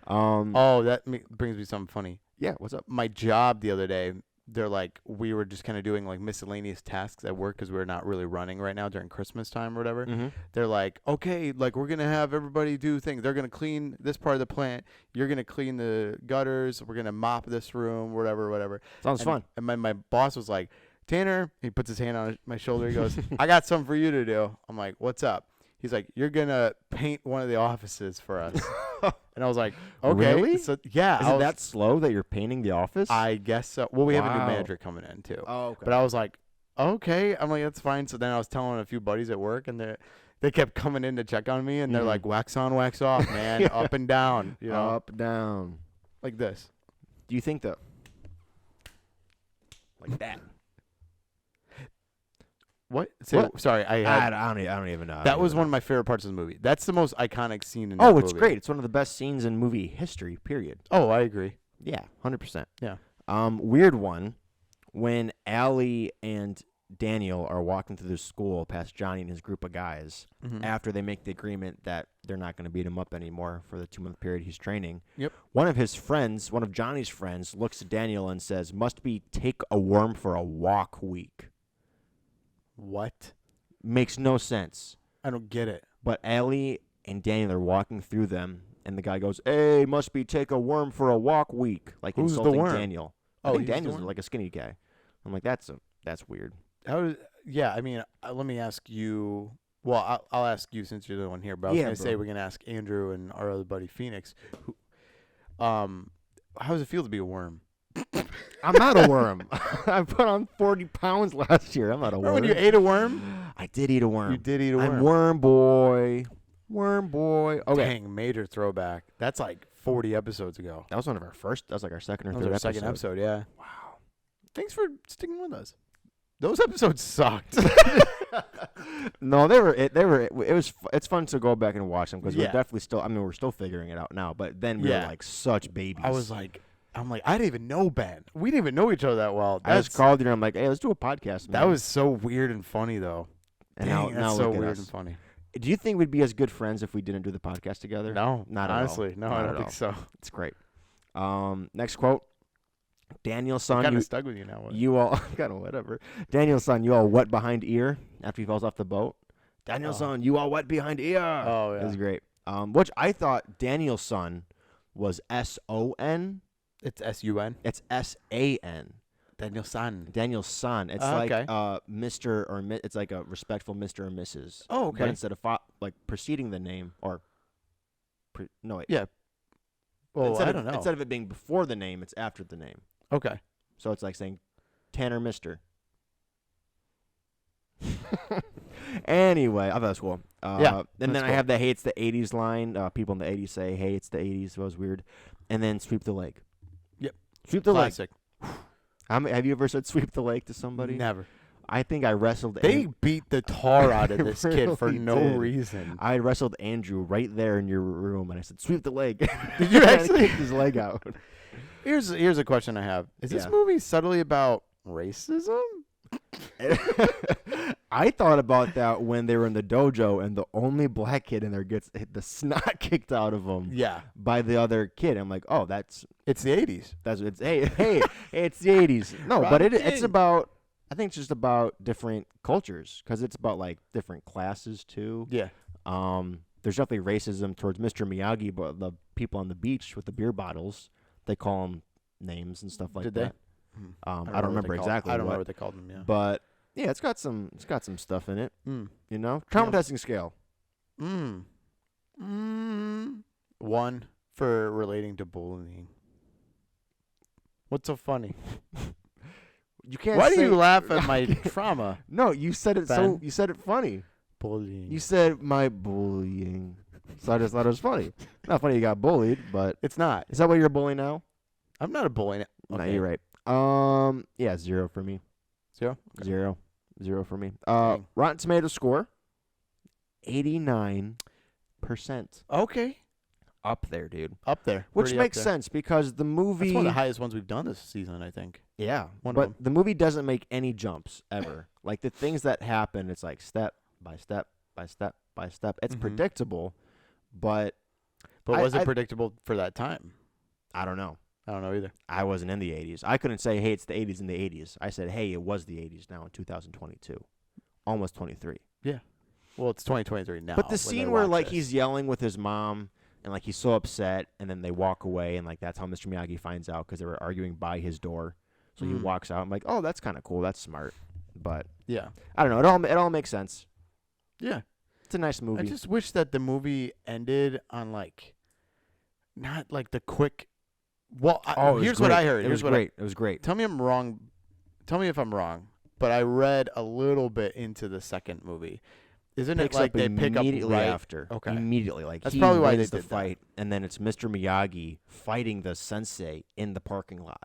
[SPEAKER 2] Oh, that brings me something funny.
[SPEAKER 1] Yeah, what's up?
[SPEAKER 2] My job the other day, they're like, we were just kind of doing like miscellaneous tasks at work because we're not really running right now during Christmas time or whatever.
[SPEAKER 1] Mm-hmm.
[SPEAKER 2] They're like, okay, like we're going to have everybody do things. They're going to clean this part of the plant. You're going to clean the gutters. We're going to mop this room, whatever.
[SPEAKER 1] Sounds fun.
[SPEAKER 2] And my boss was like, Tanner, he puts his hand on my shoulder. He goes, I got something for you to do. I'm like, what's up? He's like, you're going to paint one of the offices for us. And I was like, okay.
[SPEAKER 1] Really?
[SPEAKER 2] So, yeah.
[SPEAKER 1] Is it that slow that you're painting the office?
[SPEAKER 2] I guess so. Well, we have a new
[SPEAKER 1] Wow.
[SPEAKER 2] manager coming in, too.
[SPEAKER 1] Oh, okay.
[SPEAKER 2] But I was like, okay. I'm like, that's fine. So then I was telling a few buddies at work, and they kept coming in to check on me, and they're like, wax on, wax off, man.
[SPEAKER 1] Yeah.
[SPEAKER 2] Up and down. You know?
[SPEAKER 1] Up, down.
[SPEAKER 2] Like this.
[SPEAKER 1] Do you think that? Like that.
[SPEAKER 2] What?
[SPEAKER 1] What?
[SPEAKER 2] Sorry.
[SPEAKER 1] I don't even know.
[SPEAKER 2] That was one of my favorite parts of the movie. That's the most iconic scene in
[SPEAKER 1] Oh,
[SPEAKER 2] that
[SPEAKER 1] it's
[SPEAKER 2] movie.
[SPEAKER 1] great. It's one of the best scenes in movie history, period.
[SPEAKER 2] Oh, I agree.
[SPEAKER 1] Yeah, 100%.
[SPEAKER 2] Yeah.
[SPEAKER 1] Weird one. When Allie and Daniel are walking through the school past Johnny and his group of guys
[SPEAKER 2] Mm-hmm.
[SPEAKER 1] after they make the agreement that they're not going to beat him up anymore for the 2-month period he's training.
[SPEAKER 2] Yep.
[SPEAKER 1] One of Johnny's friends, looks at Daniel and says, "Must be take a worm for a walk week."
[SPEAKER 2] What?
[SPEAKER 1] Makes no sense.
[SPEAKER 2] I don't get it.
[SPEAKER 1] But Allie and Daniel are walking through them, and the guy goes, "Hey, must be take a worm for a walk week," like
[SPEAKER 2] Who's the
[SPEAKER 1] insulting
[SPEAKER 2] worm?
[SPEAKER 1] Daniel.
[SPEAKER 2] Oh,
[SPEAKER 1] I think
[SPEAKER 2] he's the
[SPEAKER 1] Daniel's
[SPEAKER 2] worm?
[SPEAKER 1] like a skinny guy. I'm like, that's weird.
[SPEAKER 2] Yeah, I mean, let me ask you. Well, I'll ask you since you're the one here. But I was
[SPEAKER 1] Yeah,
[SPEAKER 2] going to say
[SPEAKER 1] bro.
[SPEAKER 2] we're going to ask Andrew and our other buddy Phoenix. How does it feel to be a worm?
[SPEAKER 1] I'm not a worm. I put on 40 pounds last year. I'm not a
[SPEAKER 2] Remember
[SPEAKER 1] worm.
[SPEAKER 2] when you ate a worm?
[SPEAKER 1] I did eat a worm.
[SPEAKER 2] You did eat a worm.
[SPEAKER 1] I'm worm boy. Worm boy. Okay.
[SPEAKER 2] Dang, major throwback. That's like 40 episodes ago.
[SPEAKER 1] That was one of our first. That was like our second or
[SPEAKER 2] That was
[SPEAKER 1] third
[SPEAKER 2] our
[SPEAKER 1] episode.
[SPEAKER 2] second episode, yeah.
[SPEAKER 1] Wow.
[SPEAKER 2] Thanks for sticking with us. Those episodes sucked.
[SPEAKER 1] No, they were. It's fun to go back and watch them because
[SPEAKER 2] Yeah.
[SPEAKER 1] we're definitely still. I mean, we're still figuring it out now. But then we were
[SPEAKER 2] Yeah.
[SPEAKER 1] like such babies.
[SPEAKER 2] I'm like, I didn't even know Ben. We didn't even know each other that well.
[SPEAKER 1] I just called you and I'm like, hey, let's do a podcast.
[SPEAKER 2] That
[SPEAKER 1] man.
[SPEAKER 2] was so weird and funny, though.
[SPEAKER 1] And
[SPEAKER 2] Dang,
[SPEAKER 1] now
[SPEAKER 2] that's so
[SPEAKER 1] look at
[SPEAKER 2] weird
[SPEAKER 1] us.
[SPEAKER 2] and funny.
[SPEAKER 1] Do you think we'd be as good friends if we didn't do the podcast together?
[SPEAKER 2] No,
[SPEAKER 1] Not at all.
[SPEAKER 2] honestly, no,
[SPEAKER 1] Not
[SPEAKER 2] I
[SPEAKER 1] at
[SPEAKER 2] don't
[SPEAKER 1] all.
[SPEAKER 2] think so.
[SPEAKER 1] It's great. Next quote. Daniel's son,
[SPEAKER 2] Kind
[SPEAKER 1] you,
[SPEAKER 2] of stuck with you now.
[SPEAKER 1] you all kind of whatever. Daniel's son, you all wet behind ear after he falls off the boat. Daniel's son, you all wet behind ear.
[SPEAKER 2] Oh,
[SPEAKER 1] It
[SPEAKER 2] yeah.
[SPEAKER 1] was great. Which I thought Daniel's son was S-O-N.
[SPEAKER 2] It's S-U-N.
[SPEAKER 1] It's S-A-N.
[SPEAKER 2] Daniel's son.
[SPEAKER 1] Daniel's son. It's
[SPEAKER 2] Oh,
[SPEAKER 1] like
[SPEAKER 2] okay.
[SPEAKER 1] Mr. or it's like a respectful Mr. or Mrs.
[SPEAKER 2] Oh,
[SPEAKER 1] But
[SPEAKER 2] okay.
[SPEAKER 1] instead of like preceding the name or no wait.
[SPEAKER 2] Yeah. Well,
[SPEAKER 1] instead
[SPEAKER 2] I
[SPEAKER 1] of,
[SPEAKER 2] don't know.
[SPEAKER 1] Instead of it being before the name, it's after the name.
[SPEAKER 2] Okay.
[SPEAKER 1] So it's like saying Tanner Mister. Anyway, I thought that was cool.
[SPEAKER 2] Yeah,
[SPEAKER 1] And
[SPEAKER 2] that's
[SPEAKER 1] then I
[SPEAKER 2] cool.
[SPEAKER 1] have the "Hey, it's the '80s" line. People in the '80s say, "Hey, it's the '80s." That was weird. And then sweep the leg.
[SPEAKER 2] Yep.
[SPEAKER 1] Sweep the
[SPEAKER 2] Classic.
[SPEAKER 1] leg. Have you ever said sweep the leg to somebody?
[SPEAKER 2] Never.
[SPEAKER 1] I think I wrestled.
[SPEAKER 2] They beat the tar out of this kid for
[SPEAKER 1] really
[SPEAKER 2] no
[SPEAKER 1] did.
[SPEAKER 2] reason.
[SPEAKER 1] I wrestled Andrew right there in your room, and I said, "Sweep the leg."
[SPEAKER 2] Did you
[SPEAKER 1] And I
[SPEAKER 2] actually?
[SPEAKER 1] kicked his leg out?
[SPEAKER 2] Here's a question I have. Is this
[SPEAKER 1] Yeah.
[SPEAKER 2] movie subtly about racism?
[SPEAKER 1] I thought about that when they were in the dojo, and the only black kid in there gets the snot kicked out of him
[SPEAKER 2] Yeah.
[SPEAKER 1] by the other kid. I'm like, oh, that's
[SPEAKER 2] It's the 80s.
[SPEAKER 1] it's hey, it's the '80s. No, but
[SPEAKER 2] Rodney
[SPEAKER 1] it's
[SPEAKER 2] King.
[SPEAKER 1] about. I think it's just about different cultures because it's about like different classes too.
[SPEAKER 2] Yeah.
[SPEAKER 1] There's definitely racism towards Mr. Miyagi, but the people on the beach with the beer bottles, they call them names and stuff like
[SPEAKER 2] Did
[SPEAKER 1] that.
[SPEAKER 2] they?
[SPEAKER 1] I don't
[SPEAKER 2] know what
[SPEAKER 1] remember
[SPEAKER 2] they called-
[SPEAKER 1] exactly.
[SPEAKER 2] I don't
[SPEAKER 1] what,
[SPEAKER 2] know what they called them. Yeah.
[SPEAKER 1] but yeah, it's got some stuff in it.
[SPEAKER 2] Mm.
[SPEAKER 1] You know, trauma testing scale.
[SPEAKER 2] Mm. 1 for relating to bullying. What's so funny?
[SPEAKER 1] You can't.
[SPEAKER 2] Why do
[SPEAKER 1] say-
[SPEAKER 2] you laugh at my trauma?
[SPEAKER 1] No, you said it
[SPEAKER 2] Ben?
[SPEAKER 1] You said it funny.
[SPEAKER 2] Bullying.
[SPEAKER 1] You said my bullying. So I just thought it was funny. Not funny you got bullied, but
[SPEAKER 2] It's not.
[SPEAKER 1] is that why you're a bully now?
[SPEAKER 2] I'm not a bully.
[SPEAKER 1] No,
[SPEAKER 2] Okay.
[SPEAKER 1] you're right. Yeah, 0 for me.
[SPEAKER 2] 0? Okay.
[SPEAKER 1] 0 for me.
[SPEAKER 2] Dang.
[SPEAKER 1] Rotten Tomatoes score, 89%.
[SPEAKER 2] Okay.
[SPEAKER 1] Up there, dude.
[SPEAKER 2] Up there.
[SPEAKER 1] Which
[SPEAKER 2] Pretty up
[SPEAKER 1] makes
[SPEAKER 2] there.
[SPEAKER 1] sense because the movie.
[SPEAKER 2] That's one of the highest ones we've done this season, I think.
[SPEAKER 1] Yeah,
[SPEAKER 2] One of
[SPEAKER 1] but
[SPEAKER 2] them.
[SPEAKER 1] the movie doesn't make any jumps ever. Like the things that happen, it's like step by step by step by step. It's
[SPEAKER 2] Mhm.
[SPEAKER 1] predictable, but
[SPEAKER 2] But was it
[SPEAKER 1] I-
[SPEAKER 2] predictable for that time?
[SPEAKER 1] I don't know.
[SPEAKER 2] I don't know either.
[SPEAKER 1] I wasn't in the 80s. I couldn't say, hey, it's the 80s in the 80s. I said, hey, it was the 80s now in 2022. Almost 23.
[SPEAKER 2] Well, it's 2023 now.
[SPEAKER 1] But the
[SPEAKER 2] when
[SPEAKER 1] scene
[SPEAKER 2] they
[SPEAKER 1] where,
[SPEAKER 2] watch
[SPEAKER 1] like,
[SPEAKER 2] this.
[SPEAKER 1] he's yelling with his mom and, like, he's so upset and then they walk away and, like, that's how Mr. Miyagi finds out because they were arguing by his door. So he
[SPEAKER 2] Mm.
[SPEAKER 1] walks out. I'm like, oh, that's kind of cool. That's smart. But
[SPEAKER 2] Yeah.
[SPEAKER 1] I don't know. It all makes sense.
[SPEAKER 2] Yeah.
[SPEAKER 1] It's a nice
[SPEAKER 2] I
[SPEAKER 1] movie.
[SPEAKER 2] just wish that the movie ended on, like, not, like, the quick. Well,
[SPEAKER 1] it was
[SPEAKER 2] here's what
[SPEAKER 1] great.
[SPEAKER 2] I heard.
[SPEAKER 1] It was great. It was great.
[SPEAKER 2] Tell me I'm wrong. Tell me if I'm wrong. But I read a little bit into the second movie. Isn't
[SPEAKER 1] Picks
[SPEAKER 2] it like
[SPEAKER 1] up
[SPEAKER 2] they pick up
[SPEAKER 1] immediately
[SPEAKER 2] right
[SPEAKER 1] after.
[SPEAKER 2] Okay.
[SPEAKER 1] Immediately. Like,
[SPEAKER 2] That's
[SPEAKER 1] he
[SPEAKER 2] probably why
[SPEAKER 1] wins
[SPEAKER 2] they
[SPEAKER 1] the
[SPEAKER 2] did that.
[SPEAKER 1] fight, and then it's Mr. Miyagi fighting the sensei in the parking lot.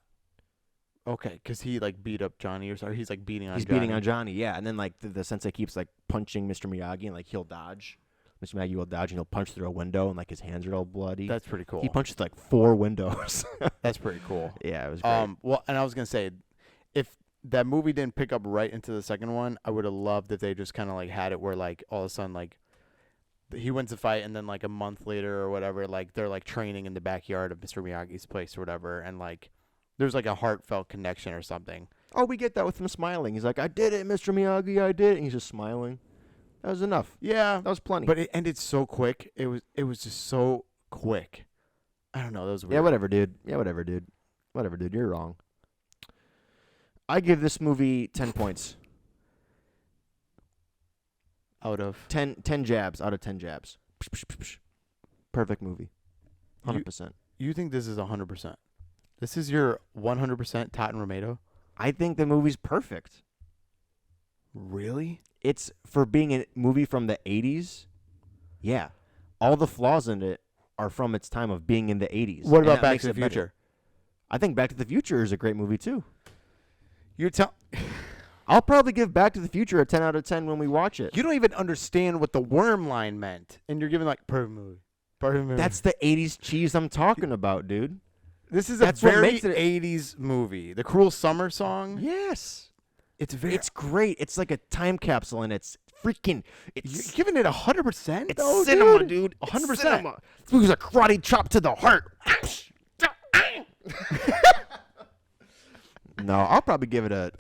[SPEAKER 2] Okay, because he like beat up Johnny or something. He's like beating on.
[SPEAKER 1] He's
[SPEAKER 2] Johnny.
[SPEAKER 1] beating on Johnny, yeah. And then, like, the sensei keeps, like, punching Mr. Miyagi, and, like, he'll dodge. Mr. Miyagi will dodge, and he'll punch through a window, and, like, his hands are all bloody.
[SPEAKER 2] That's pretty cool.
[SPEAKER 1] He punched, like, 4 windows.
[SPEAKER 2] That's pretty cool.
[SPEAKER 1] Yeah, it was great.
[SPEAKER 2] Well, and I was gonna say, if that movie didn't pick up right into the second one, I would have loved if they just kind of like had it where like all of a sudden like he wins the fight, and then like a month later or whatever, like they're like training in the backyard of Mr. Miyagi's place or whatever, and like there's like a heartfelt connection or something.
[SPEAKER 1] Oh, we get that with him smiling. He's like, I did it, Mr. Miyagi, I did it. And he's just smiling. That was enough.
[SPEAKER 2] Yeah,
[SPEAKER 1] That was plenty.
[SPEAKER 2] but it ended so quick. It was just so quick. I don't know. That was weird.
[SPEAKER 1] Yeah, whatever, dude. Whatever, dude. You're wrong. I give this movie 10 points.
[SPEAKER 2] Out of
[SPEAKER 1] 10 jabs out of 10 jabs. Perfect movie. 100%.
[SPEAKER 2] you think this is 100%? This is your 100% Totten Romato?
[SPEAKER 1] I think the movie's perfect.
[SPEAKER 2] Really?
[SPEAKER 1] It's for being a movie from the 80s. Yeah. All the flaws in it are from its time of being in the 80s.
[SPEAKER 2] What
[SPEAKER 1] and
[SPEAKER 2] about
[SPEAKER 1] that
[SPEAKER 2] Back
[SPEAKER 1] makes
[SPEAKER 2] to the
[SPEAKER 1] it better.
[SPEAKER 2] Future?
[SPEAKER 1] I think Back to the Future is a great movie too.
[SPEAKER 2] You're telling.
[SPEAKER 1] I'll probably give Back to the Future a 10 out of 10 when we watch it.
[SPEAKER 2] You don't even understand what the worm line meant, and you're giving like perfect movie. Perfect movie.
[SPEAKER 1] That's the 80s cheese I'm talking about, dude.
[SPEAKER 2] This is
[SPEAKER 1] that's
[SPEAKER 2] a
[SPEAKER 1] what
[SPEAKER 2] very
[SPEAKER 1] makes it-
[SPEAKER 2] 80s movie. The Cruel Summer song.
[SPEAKER 1] Yes.
[SPEAKER 2] It's very.
[SPEAKER 1] It's great. It's like a time capsule, and it's freaking.
[SPEAKER 2] You're
[SPEAKER 1] It's
[SPEAKER 2] giving it 100%.
[SPEAKER 1] it's
[SPEAKER 2] though,
[SPEAKER 1] cinema, dude.
[SPEAKER 2] 100%.
[SPEAKER 1] It's cinema. This movie's a karate chop to the heart. No, I'll probably give it a.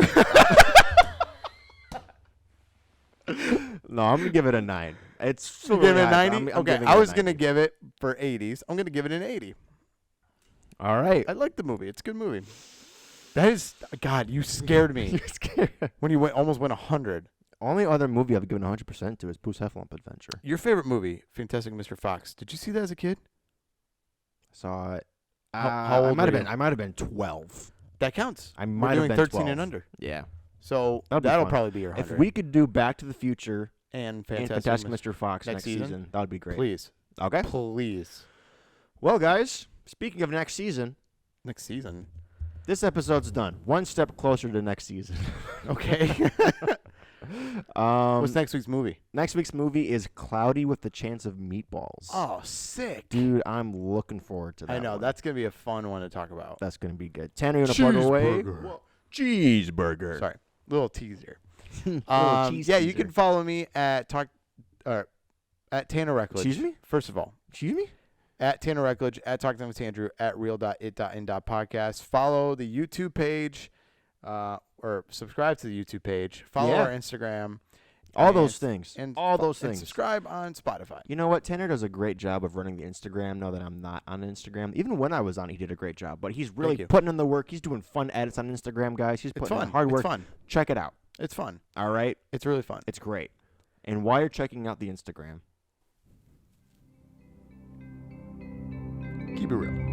[SPEAKER 1] No, I'm gonna give it a 9. It's
[SPEAKER 2] You give it a
[SPEAKER 1] I'm-
[SPEAKER 2] 90?
[SPEAKER 1] I'm
[SPEAKER 2] Okay,
[SPEAKER 1] giving
[SPEAKER 2] I
[SPEAKER 1] it a
[SPEAKER 2] was going to
[SPEAKER 1] 90.
[SPEAKER 2] give it for 80s. I'm going to give it an 80.
[SPEAKER 1] All right.
[SPEAKER 2] I like the movie. It's a good movie. That is, God, you scared me
[SPEAKER 1] You're scared.
[SPEAKER 2] when you almost went 100.
[SPEAKER 1] Only other movie I've given 100% to is Pooh's Heffalump Adventure.
[SPEAKER 2] Your favorite movie, Fantastic Mr. Fox. Did you see that as a kid?
[SPEAKER 1] Saw it.
[SPEAKER 2] How old
[SPEAKER 1] I might
[SPEAKER 2] were
[SPEAKER 1] have
[SPEAKER 2] you?
[SPEAKER 1] been. I might have been 12.
[SPEAKER 2] That counts.
[SPEAKER 1] I
[SPEAKER 2] We're
[SPEAKER 1] might have
[SPEAKER 2] doing
[SPEAKER 1] been
[SPEAKER 2] 13
[SPEAKER 1] 12.
[SPEAKER 2] and under.
[SPEAKER 1] Yeah.
[SPEAKER 2] So
[SPEAKER 1] That'll be
[SPEAKER 2] that'll
[SPEAKER 1] fun.
[SPEAKER 2] probably be your 100.
[SPEAKER 1] If we could do Back to the Future
[SPEAKER 2] and
[SPEAKER 1] and
[SPEAKER 2] Fantastic,
[SPEAKER 1] Fantastic Mr. Fox
[SPEAKER 2] next
[SPEAKER 1] next
[SPEAKER 2] season?
[SPEAKER 1] season, that would be great.
[SPEAKER 2] Please.
[SPEAKER 1] Okay.
[SPEAKER 2] Please.
[SPEAKER 1] Well, guys, speaking of next season,
[SPEAKER 2] Next season.
[SPEAKER 1] this episode's done. One step closer to next season.
[SPEAKER 2] Okay. What's next week's movie?
[SPEAKER 1] Next week's movie is Cloudy with the Chance of Meatballs.
[SPEAKER 2] Oh, sick.
[SPEAKER 1] Dude, I'm looking forward to that.
[SPEAKER 2] I know.
[SPEAKER 1] one.
[SPEAKER 2] That's going to be a fun one to talk about.
[SPEAKER 1] That's going to be good. Tanner, you want to plug away?
[SPEAKER 2] Cheeseburger.
[SPEAKER 1] Well, cheeseburger.
[SPEAKER 2] Sorry. Little teaser.
[SPEAKER 1] Little cheese
[SPEAKER 2] Yeah, you
[SPEAKER 1] teaser.
[SPEAKER 2] can follow me at at Tanner Reckledge.
[SPEAKER 1] Excuse me?
[SPEAKER 2] First of all,
[SPEAKER 1] Excuse me?
[SPEAKER 2] at Tanner Reckledge, at Talk to Them with Andrew, at real.it.in.podcast. Follow the YouTube page, or subscribe to the YouTube page. Follow
[SPEAKER 1] Yeah.
[SPEAKER 2] our Instagram.
[SPEAKER 1] All
[SPEAKER 2] and-
[SPEAKER 1] those things.
[SPEAKER 2] And
[SPEAKER 1] All those
[SPEAKER 2] and
[SPEAKER 1] things.
[SPEAKER 2] subscribe on Spotify.
[SPEAKER 1] You know what? Tanner does a great job of running the Instagram now that I'm not on Instagram. Even when I was on, he did a great job. But he's really
[SPEAKER 2] you.
[SPEAKER 1] putting in the work. He's doing fun edits on Instagram, guys. He's
[SPEAKER 2] It's
[SPEAKER 1] putting in
[SPEAKER 2] fun.
[SPEAKER 1] hard work.
[SPEAKER 2] It's fun.
[SPEAKER 1] Check it out.
[SPEAKER 2] It's fun.
[SPEAKER 1] All right?
[SPEAKER 2] It's really fun.
[SPEAKER 1] It's great. And while you're checking out the Instagram,
[SPEAKER 2] Keep it real.